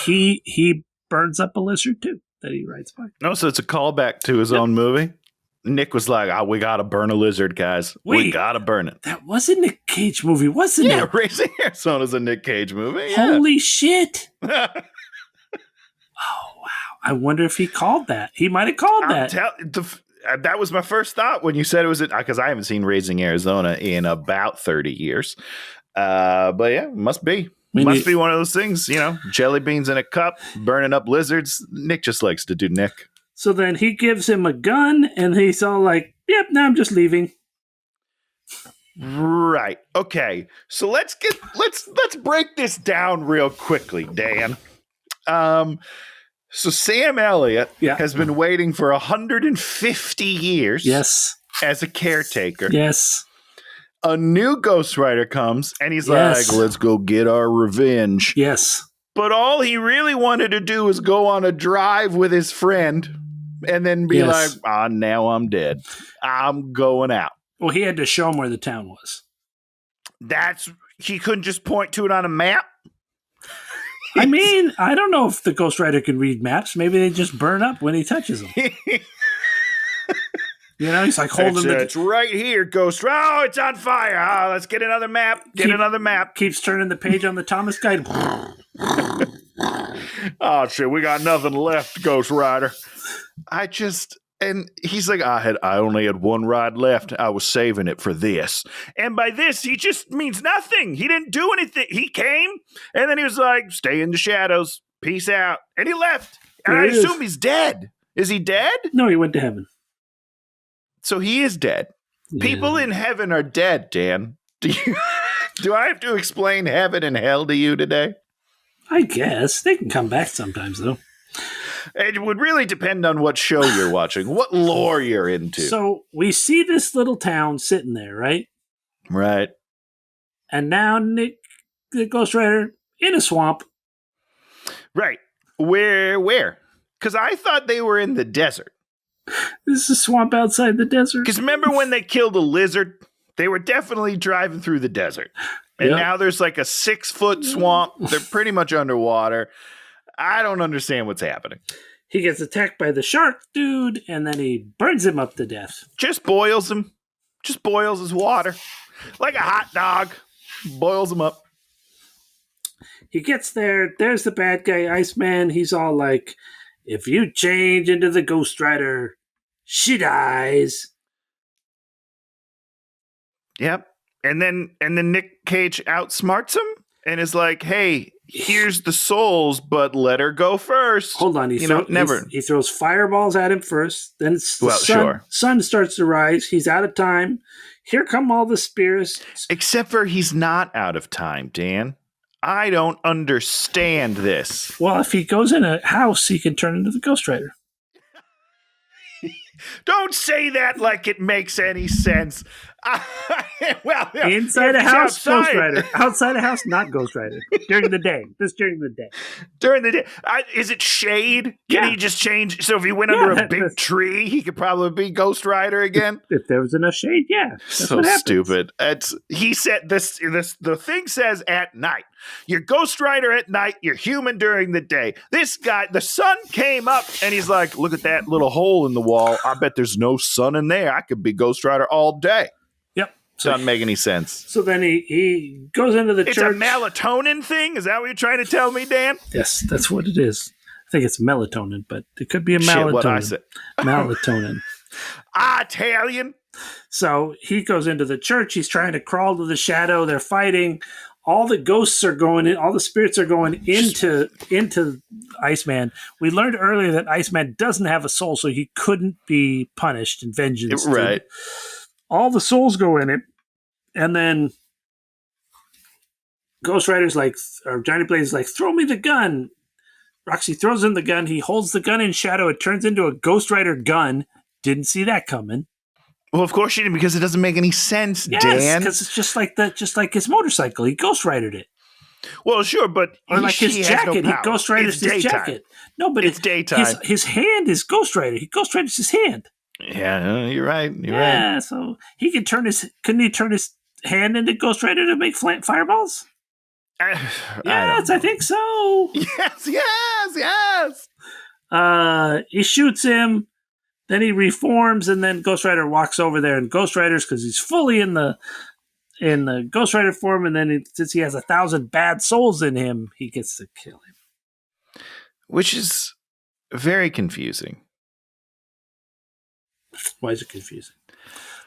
he burns up a lizard too that he rides by. No, so it's a callback to his own movie. Nick was like, we got to burn a lizard, guys. We got to burn it. That was a Nick Cage movie, wasn't it? Yeah, Raising Arizona's a Nick Cage movie. Yeah. Holy shit. Oh, wow. I wonder if he called that. He might have called that. That was my first thought when you said it was because I haven't seen Raising Arizona in about 30 years. But yeah, must be. Must be one of those things, jelly beans in a cup, burning up lizards. Nick just likes to do Nick. So then he gives him a gun, and he's all like, "Yep, now I'm just leaving." Right. Okay. So let's break this down real quickly, Dan. So Sam Elliott has been waiting for 150 years. Yes. As a caretaker. Yes. A new Ghost Rider comes, and he's like, "Let's go get our revenge." Yes. But all he really wanted to do was go on a drive with his friend and then be like, now I'm dead. I'm going out. Well, he had to show him where the town was. He couldn't just point to it on a map? I mean, I don't know if the Ghost Rider can read maps. Maybe they just burn up when he touches them. He's like holding it's right here, Ghost. Oh, it's on fire. Oh, let's get another map. Another map. Keeps turning the page on the Thomas Guide. Oh, shit. We got nothing left, Ghost Rider. And he's like, I only had one ride left. I was saving it for this. And by this, he just means nothing. He didn't do anything. He came, and then he was like, stay in the shadows. Peace out. And he left. And I assume he's dead. Is he dead? No, he went to heaven. So he is dead. Yeah. People in heaven are dead, Dan. Do I have to explain heaven and hell to you today? I guess. They can come back sometimes, though. It would really depend on what show you're watching, what lore you're into. So we see this little town sitting there, right? Right. And now Nick, the Ghost Rider, in a swamp. Right. Where? Because I thought they were in the desert. This is a swamp outside the desert. Because remember when they killed a lizard? They were definitely driving through the desert. And now there's like a 6-foot swamp. They're pretty much underwater. I don't understand what's happening. He gets attacked by the shark dude, and then he burns him up to death. Just boils him. Just boils his water. Like a hot dog. Boils him up. He gets there. There's the bad guy, Iceman. He's all like, if you change into the Ghost Rider, she dies. Yep. And then Nick Cage outsmarts him and is like, hey, here's the souls, but let her go first. Hold on. He throws fireballs at him first. Then sun starts to rise. He's out of time. Here come all the spirits. Except for he's not out of time, Dan. I don't understand this. Well, if he goes in a house, he can turn into the Ghost Rider. Don't say that like it makes any sense. Inside a house, Ghost Rider. Outside a house, not Ghost Rider. During the day. This during the day. During the day. Is it shade? Can he just change? So if he went under a big tree, he could probably be Ghost Rider again? If there was enough shade, yeah. So stupid. He said this. The thing says at night. You're Ghost Rider at night. You're human during the day. This guy, the sun came up, and he's like, look at that little hole in the wall. I bet there's no sun in there. I could be Ghost Rider all day. Yep. Doesn't make any sense. So then he goes into the church. It's a melatonin thing? Is that what you're trying to tell me, Dan? Yes, that's what it is. I think it's melatonin, but it could be a melatonin. Shit, what I said. Melatonin. Italian. So he goes into the church. He's trying to crawl to the shadow. They're fighting. All the ghosts are going in. All the spirits are going into Iceman. We learned earlier that Iceman doesn't have a soul, so he couldn't be punished in vengeance. Right. All the souls go in it, and then Ghost Rider's like, or Johnny Blaze is like, throw me the gun. Roxy throws him the gun. He holds the gun in shadow. It turns into a Ghost Rider gun. Didn't see that coming. Well, of course you didn't, because it doesn't make any sense, yes, Dan. Because it's just like his motorcycle. He Ghost Ridered it. Well, sure, but or like his jacket. He Ghost Riders his jacket. No, but it's daytime. His hand is Ghost Rider. He Ghost Riders his hand. Yeah, you're right. Yeah, so he could couldn't he turn his hand into Ghost Rider to make fireballs? Yes, I think so. Yes. He shoots him. Then he reforms, and then Ghost Rider walks over there, and Ghost Rider's, because he's fully in the Ghost Rider form, and then since he has 1,000 bad souls in him, he gets to kill him. Which is very confusing. Why is it confusing?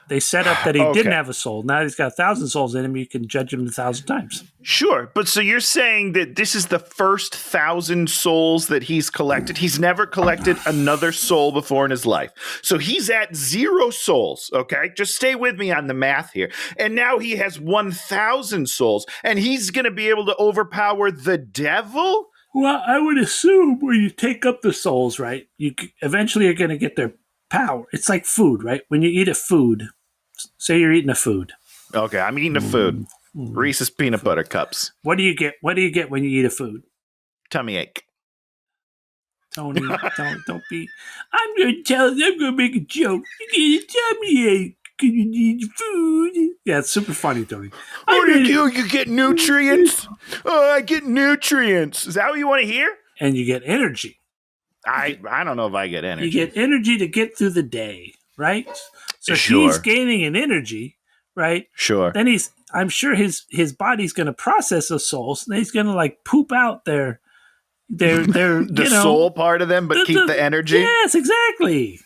They set up that he didn't have a soul. Now he's got 1,000 souls in him. You can judge him 1,000 times. Sure, but so you're saying that this is the first 1,000 souls that he's collected? He's never collected another soul before in his life. So he's at 0 souls, okay? Just stay with me on the math here. And now he has 1,000 souls, and he's going to be able to overpower the devil? Well, I would assume when you take up the souls, right, you eventually are going to get their power. It's like food, right? When you eat a food, say you're eating a food. Okay, I'm eating a food. Reese's peanut butter cups. What do you get? What do you get when you eat a food? Tummy ache. Tony, don't be. I'm going to make a joke. You get a tummy ache because you need food. Yeah, it's super funny, Tony. You get nutrients? Oh, I get nutrients. Is that what you want to hear? And you get energy. I don't know if I get energy. You get energy to get through the day, right? So Sure. he's gaining an energy, right? Sure. Then I'm sure his body's going to process those souls, and he's going to like poop out their the soul part of them, but keep the energy. Yes, exactly.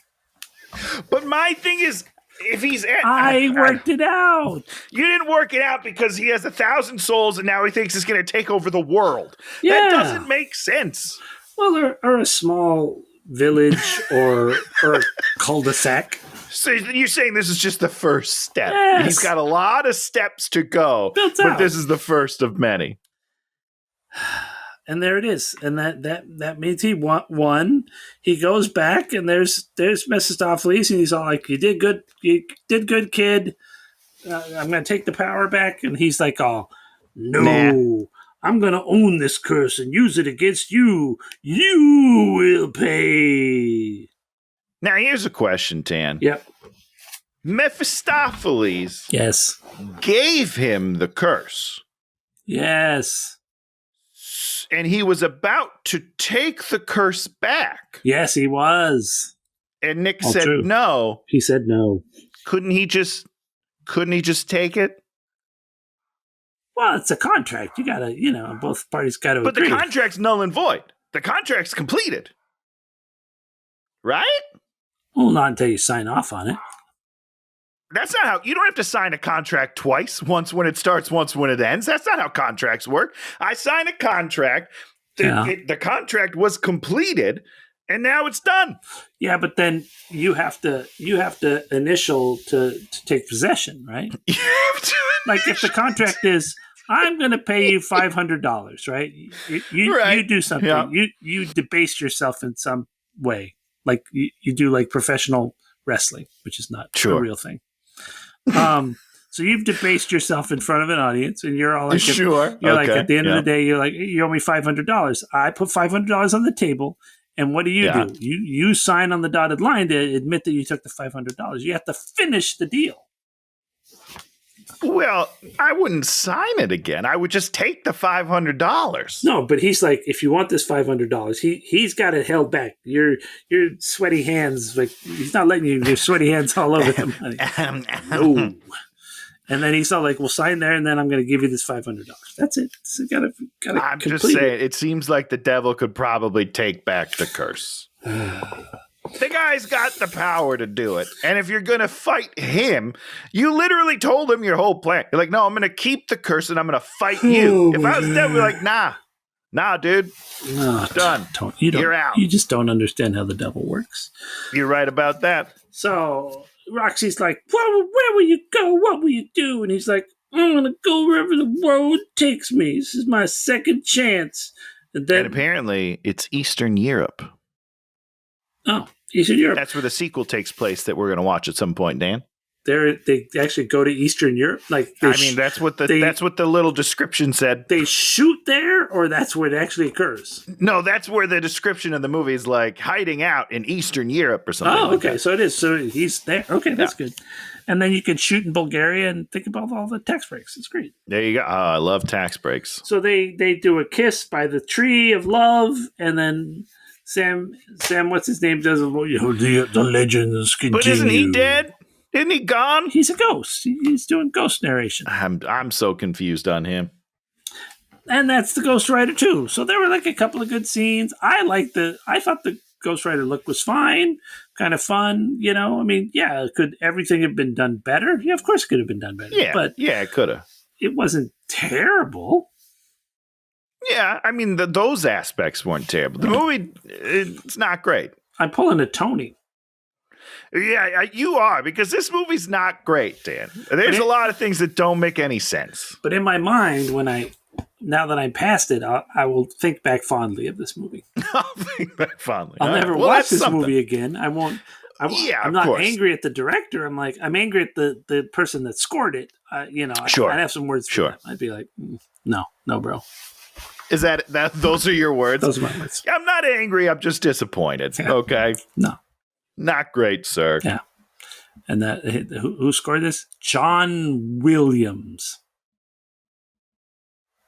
But my thing is, if he's at, I worked it out. You didn't work it out because he has 1,000 souls, and now he thinks he's going to take over the world. Yeah. That doesn't make sense. Well, or a small village or a cul-de-sac. So you're saying this is just the first step. Yes. He's got a lot of steps to go, but this is the first of many. And there it is. And that means he won. He goes back, and there's Mephistopheles, and he's all like, "You did good. You did good, kid. I'm going to take the power back." And he's like, "Oh, no. Nah. I'm going to own this curse and use it against you. You will pay." Now, here's a question, Tan. Yep. Mephistopheles gave him the curse. Yes. And he was about to take the curse back. Yes, he was. And Nick said no. He said no. Couldn't he just take it? Well, it's a contract. You gotta, both parties gotta agree. But the contract's null and void. The contract's completed. Right? Well, not until you sign off on it. That's not how, you don't have to sign a contract twice, once when it starts, once when it ends. That's not how contracts work. I sign a contract, the contract was completed, and now it's done. Yeah, but then you have to initial to take possession, right? Like if the contract is, I'm going to pay you $500, right? You do something. Yeah. You debase yourself in some way. Like you do like professional wrestling, which is not a real thing. So you've debased yourself in front of an audience, and you're all like, like at the end of the day, you're like, you owe me $500. I put $500 on the table, and what do? You sign on the dotted line to admit that you took the $500. You have to finish the deal. Well, I wouldn't sign it again. I would just take the $500. No, but he's like, if you want this $500, he's got it held back. Your sweaty hands, like he's not letting you. Your sweaty hands all over the money. No. And then he's all like, "Well, sign there, and then I'm going to give you this $500." That's it. So gotta I'm just saying. It seems like the devil could probably take back the curse. The guy's got the power to do it. And if you're going to fight him, you literally told him your whole plan. You're like, no, I'm going to keep the curse and I'm going to fight you. If I was devil, you're like, nah, dude. No, done. You're out. You just don't understand how the devil works. You're right about that. So Roxy's like, where will you go? What will you do? And he's like, I'm going to go wherever the road takes me. This is my second chance. And apparently it's Eastern Europe. Oh, Eastern Europe. That's where the sequel takes place that we're going to watch at some point, Dan. They actually go to Eastern Europe. Like that's what the little description said. They shoot there, or that's where it actually occurs. No, that's where the description of the movie is like hiding out in Eastern Europe or something. Oh, okay, so it is. So he's there. Okay, that's good. And then you can shoot in Bulgaria and think about all the tax breaks. It's great. There you go. Oh, I love tax breaks. So they do a kiss by the tree of love, and then Sam, what's his name? Does the legends continue. But isn't he dead? Isn't he gone? He's a ghost. He's doing ghost narration. I'm so confused on him. And that's the Ghost Rider too. So there were like a couple of good scenes. I thought the Ghost Rider look was fine, kind of fun. I mean, yeah, could everything have been done better? Yeah, of course it could have been done better. Yeah, but it could have. It wasn't terrible. Yeah, I mean, those aspects weren't terrible. The movie, it's not great. I'm pulling a Tony. Yeah, you are, because this movie's not great, Dan. There's a lot of things that don't make any sense. But in my mind, now that I'm past it, I will think back fondly of this movie. I'll think back fondly. I'll never watch this movie again. I won't. I'm not course. angry at the director. I'm angry at the person that scored it. Sure. I'd have some words for them. I'd be like, no, bro. Is that those are your words? Those are my words. I'm not angry. I'm just disappointed. Yeah. Okay. No. Not great, sir. Yeah. And who scored this? John Williams.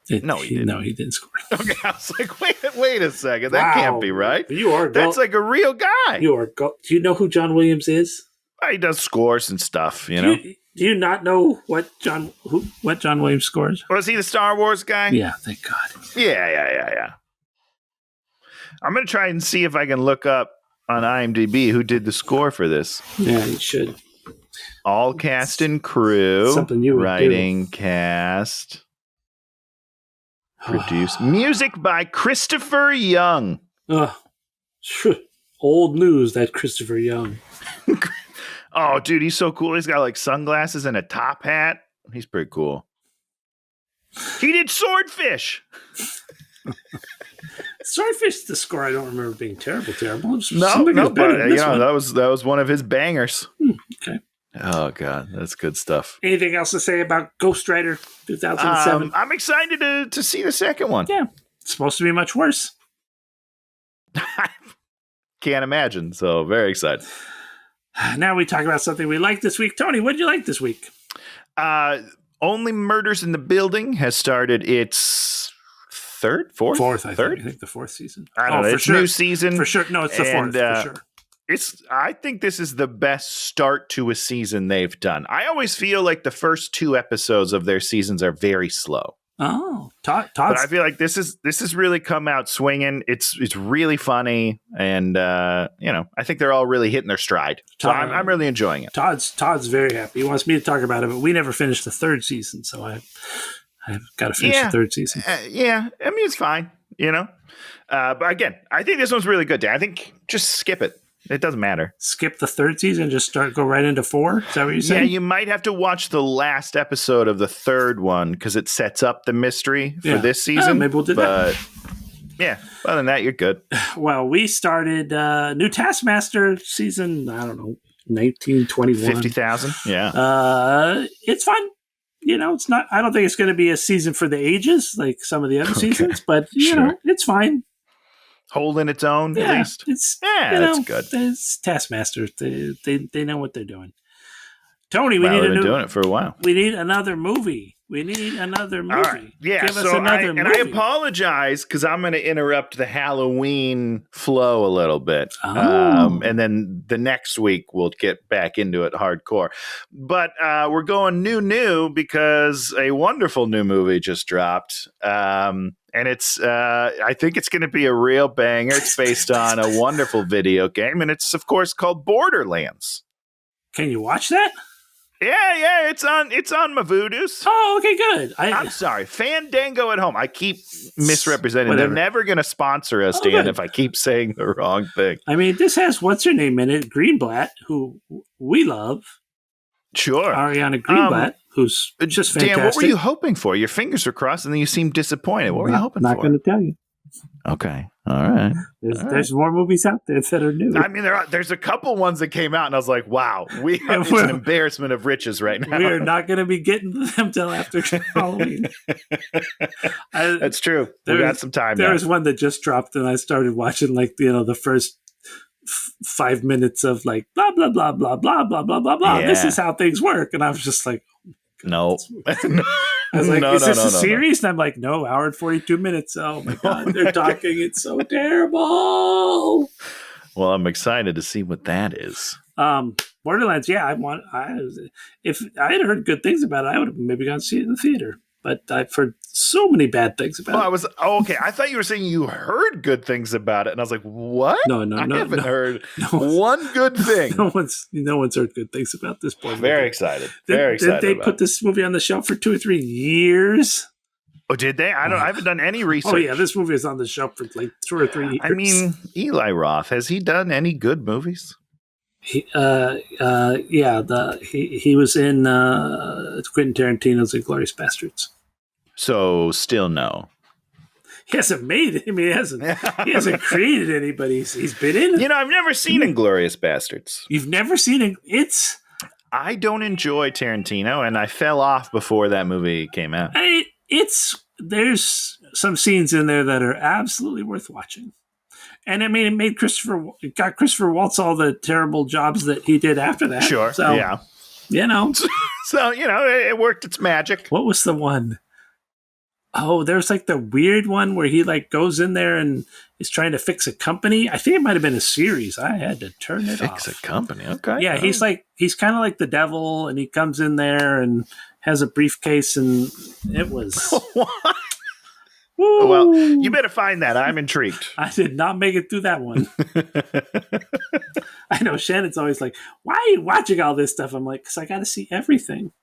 No, he didn't. No, he didn't score it. Okay, I was like, wait a second. That can't be right. That's like a real guy. Do you know who John Williams is? He does scores and stuff, Do you not know what John Williams scores? Was he the Star Wars guy? Yeah, thank God. Yeah. I'm going to try and see if I can look up on IMDb who did the score for this. Yeah, you should. All cast and crew. Something you would writing, cast. Produced. Music by Christopher Young. Old news, that Christopher Young. Oh, dude, he's so cool. He's got like sunglasses and a top hat. He's pretty cool. He did Swordfish. Swordfish, the score I don't remember being terrible. No, but that was one of his bangers. Okay. Oh God, that's good stuff. Anything else to say about Ghost Rider 2007? I'm excited to see the second one. Yeah, it's supposed to be much worse. Can't imagine. So very excited. Now we talk about something we like this week. Tony, what did you like this week? Only Murders in the Building has started its fourth, I third? think the fourth season. I don't know. It's new season. For sure. No, it's the fourth, for sure. I think this is the best start to a season they've done. I always feel like the first 2 episodes of their seasons are very slow. Oh, but I feel like this has really come out swinging. It's really funny, and I think they're all really hitting their stride. So I'm really enjoying it. Todd's very happy. He wants me to talk about it, but we never finished the 3rd season, so I've got to finish the 3rd season. Yeah, I mean it's fine, But again, I think this one's really good. Dan. I think just skip it. It doesn't matter. Skip the 3rd season, just go right into 4? Is that what you're saying? Yeah, you might have to watch the last episode of the 3rd one because it sets up the mystery for this season. Maybe we'll do that. Yeah, other than that, you're good. Well, we started new Taskmaster season, I don't know, 1921. 50,000, yeah. It's fun. It's not, I don't think it's going to be a season for the ages like some of the other seasons, but, it's fine. Holding its own, at least. That's good. It's Taskmaster. They know what they're doing. Tony, they've been doing it for a while. We need another movie. All right. Yeah, Give us another movie. And I apologize because I'm going to interrupt the Halloween flow a little bit. And then the next week we'll get back into it hardcore. But we're going new because a wonderful new movie just dropped. And it's, I think it's going to be a real banger. It's based on a wonderful video game, and it's, of course, called Borderlands. Can you watch that? Yeah, it's on my Voodoos. Oh, okay, good. I'm sorry, Fandango at home. I keep misrepresenting. Whatever. They're never going to sponsor us, Dan, if I keep saying the wrong thing. I mean, this has what's her name in it, Greenblatt, who we love. Sure, Ariana Greenblatt, who's just fantastic. Dan, what were you hoping for? Your fingers were crossed, and then you seemed disappointed. What were you hoping for? Not going to tell you. Okay, all right. There's more movies out there that are new. I mean, there's a couple ones that came out, and I was like, "Wow, it's an embarrassment of riches right now." We are not going to be getting to them till after Halloween. That's true. We got some time. There was one that just dropped, and I started watching the first 5 minutes of like blah blah blah blah blah blah blah blah blah. This is how things work, and I was just like, no. I was like, is this a series? And I'm like, no, hour and 42 minutes. Oh my God, they're talking. It's so terrible. Well, I'm excited to see what that is. Borderlands, yeah, if I had heard good things about it, I would have maybe gone to see it in the theater. but I've heard so many bad things about it. Okay. I thought you were saying you heard good things about it, and I was like, "What? No, I haven't heard no one good thing." No one's heard good things about this point. Very excited. Did they put this movie on the shelf for 2 or 3 years? Oh, did they? I haven't done any research. Oh yeah, this movie is on the shelf for like 2 or 3 years. I mean, Eli Roth, has he done any good movies? He was in Quentin Tarantino's *Inglourious Bastards*. So still no. He hasn't made it. I mean, he hasn't created anybody. He's been in it. I've never seen *Inglourious Bastards*. You've never seen it? I don't enjoy Tarantino, and I fell off before that movie came out. There's some scenes in there that are absolutely worth watching. And I mean, it got Christopher Waltz all the terrible jobs that he did after that. Sure. So, yeah. So, it worked its magic. What was the one? Oh, there's like the weird one where he like goes in there and is trying to fix a company. I think it might have been a series. I had to turn it off. Fix a company. Okay. Yeah, he's kind of like the devil, and he comes in there and has a briefcase, and it was. What? Well, you better find that. I'm intrigued. I did not make it through that one. I know Shannon's always like, "Why are you watching all this stuff?" I'm like, "Because I got to see everything.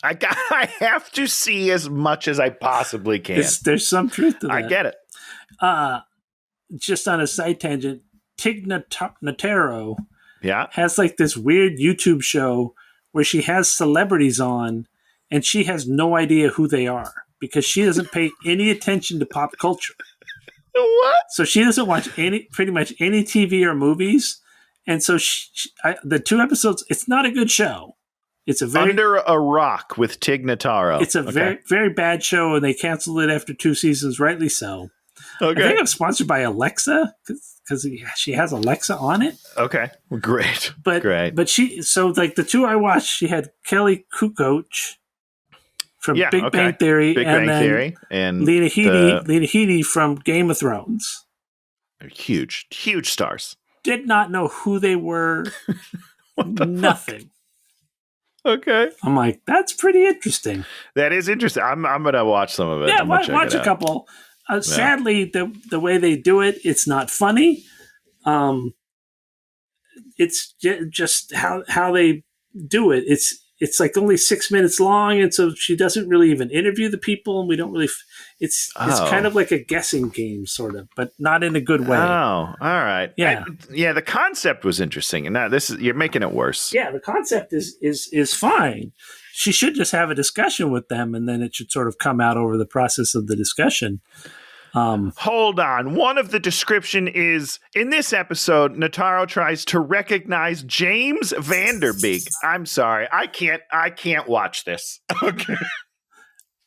I have to see as much as I possibly can." There's some truth to that. I get it. Just on a side tangent, Tig Notaro has like this weird YouTube show where she has celebrities on, and she has no idea who they are, because she doesn't pay any attention to pop culture. What? So she doesn't watch pretty much any TV or movies. And so the 2 episodes, it's not a good show. It's Under a Rock with Tig Notaro. It's a very, very bad show, and they canceled it after 2 seasons, rightly so. Okay. I think I'm sponsored by Alexa because she has Alexa on it. Okay. Great. But the 2 I watched, she had Kelly Kukoc from Big Bang Theory, and Lena Headey from Game of Thrones. Huge stars. Did not know who they were. Nothing. Okay. I'm like, that's pretty interesting. That is interesting. I'm gonna watch some of it. Yeah, watch a couple. Sadly, the way they do it, it's not funny. It's just how they do it. It's like only 6 minutes long, and so she doesn't really even interview the people, and we don't really. It's kind of like a guessing game, sort of, but not in a good way. Oh, all right. Yeah, the concept was interesting, and now you're making it worse. Yeah, the concept is fine. She should just have a discussion with them, and then it should sort of come out over the process of the discussion. Hold on. One of the description is, in this episode, Notaro tries to recognize James Vanderbeek. I'm sorry. I can't watch this. Okay.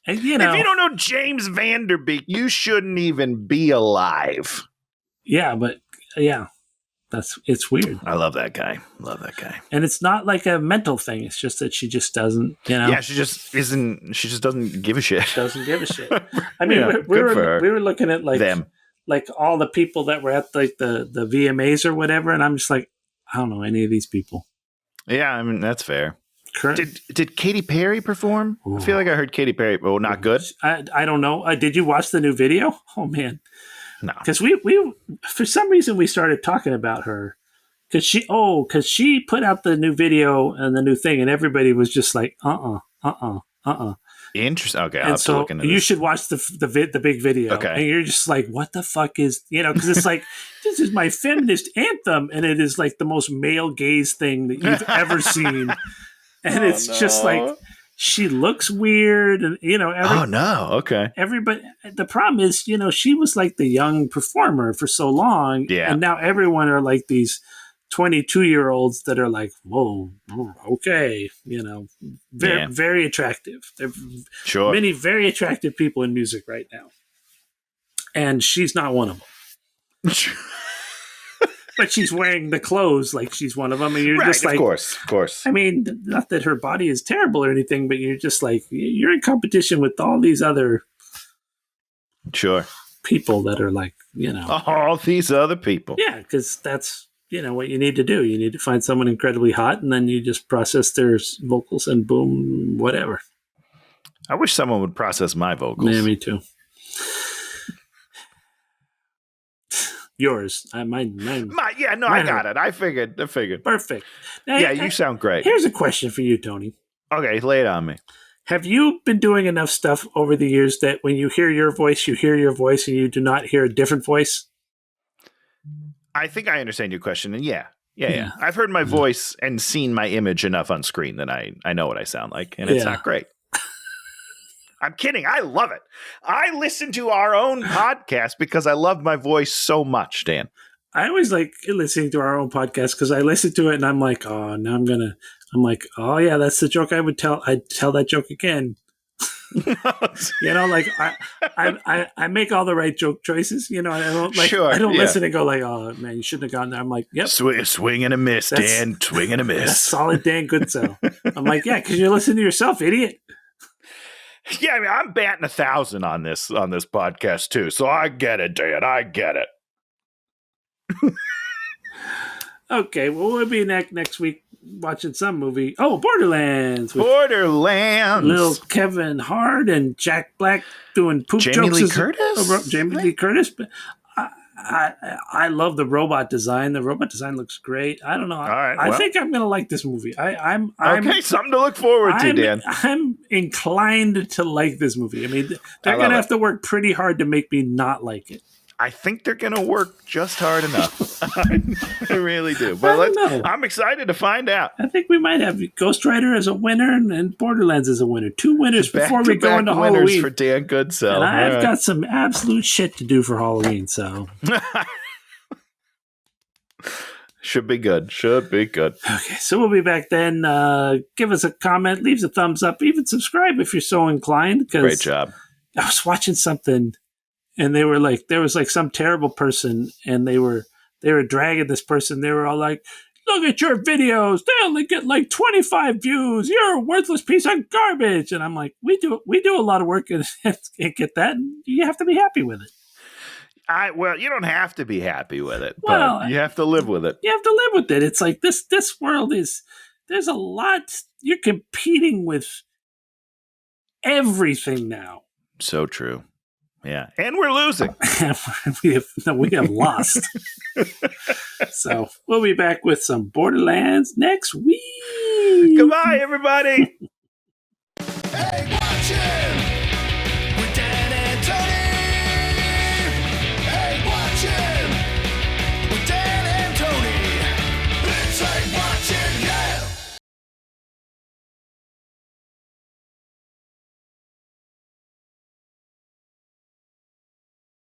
And, if you don't know James Vanderbeek, you shouldn't even be alive. Yeah, but it's weird. I love that guy. And it's not like a mental thing. It's just that she just doesn't, Yeah, she just doesn't give a shit. Doesn't give a shit. I mean, we were looking at like them, like all the people that were at like the VMAs or whatever, and I'm just like, I don't know any of these people. Yeah, I mean that's fair. Did Katy Perry perform? Ooh. I feel like I heard Katy Perry. Oh, not good. I don't know. Did you watch the new video? Oh man. No, because we for some reason we started talking about her because she put out the new video and the new thing, and everybody was just like Interesting. Okay, I'll and have to look into this. You should watch the big video. Okay, and you're just like, what the fuck is because it's like this is my feminist anthem, and it is like the most male gaze thing that you've ever seen, and it's just like. She looks weird, and oh no, okay. Everybody. The problem is, she was like the young performer for so long, and now everyone are like these 22-year-olds that are like, whoa, okay, very attractive. There are many very attractive people in music right now, and she's not one of them. But she's wearing the clothes like she's one of them, and you're just like, of course. I mean, not that her body is terrible or anything, but you're just like, you're in competition with all these other people that are like, all these other people. Yeah, because that's what you need to do. You need to find someone incredibly hot, and then you just process their vocals and boom, whatever. I wish someone would process my vocals. Yeah, me too. Yours. Mine. I got it. I figured. Perfect. Now, Yeah, you sound great. Here's a question for you, Tony. Okay, lay it on me. Have you been doing enough stuff over the years that when you hear your voice and you do not hear a different voice? I think I understand your question. And yeah. I've heard my voice and seen my image enough on screen that I know what I sound like, and it's not great. I'm kidding. I love it. I listen to our own podcast because I love my voice so much, Dan. I always like listening to our own podcast because I listen to it and I'm like, oh, now I'm like, oh yeah, that's the joke I would tell. I'd tell that joke again. Like I make all the right joke choices. I don't like. Sure, I don't listen and go like, oh man, you shouldn't have gone there. I'm like, yep, swing and a miss, Dan. Swing and a miss. That's solid, Dan Goodsell. I'm like, yeah, because you're listening to yourself, idiot. Yeah, I mean, I'm batting 1,000 on this podcast too, so I get it, Dan. I get it. Okay, well, we'll be next week watching some movie. Oh, Borderlands. Borderlands. Little Kevin Hart and Jack Black doing poop Jamie jokes. Lee Curtis? Jamie Lee Curtis. But I love the robot design. The robot design looks great. I don't know. All right, I think I'm going to like this movie. I'm okay, something to look forward to, Dan. I'm inclined to like this movie. I mean, they're going to have to work pretty hard to make me not like it. I think they're going to work just hard enough. I really do. But I'm excited to find out. I think we might have Ghost Rider as a winner and Borderlands as a winner. 2 winners before we go into Halloween. For Dan Goodsell. And I've got some absolute shit to do for Halloween, so. Should be good. Okay, so we'll be back then. Give us a comment, leave us a thumbs up, even subscribe if you're so inclined. Great job. I was watching something. And they were like, there was like some terrible person, and they were dragging this person. They were all like, "Look at your videos; they only get like 25 views. You're a worthless piece of garbage." And I'm like, we do a lot of work and get that. And you have to be happy with it. Well, you don't have to be happy with it, but you have to live with it. You have to live with it. It's like this world there's a lot. You're competing with everything now. So true. Yeah, and we're losing. we have lost. So we'll be back with some Borderlands next week. Goodbye, everybody. Hey, watch it!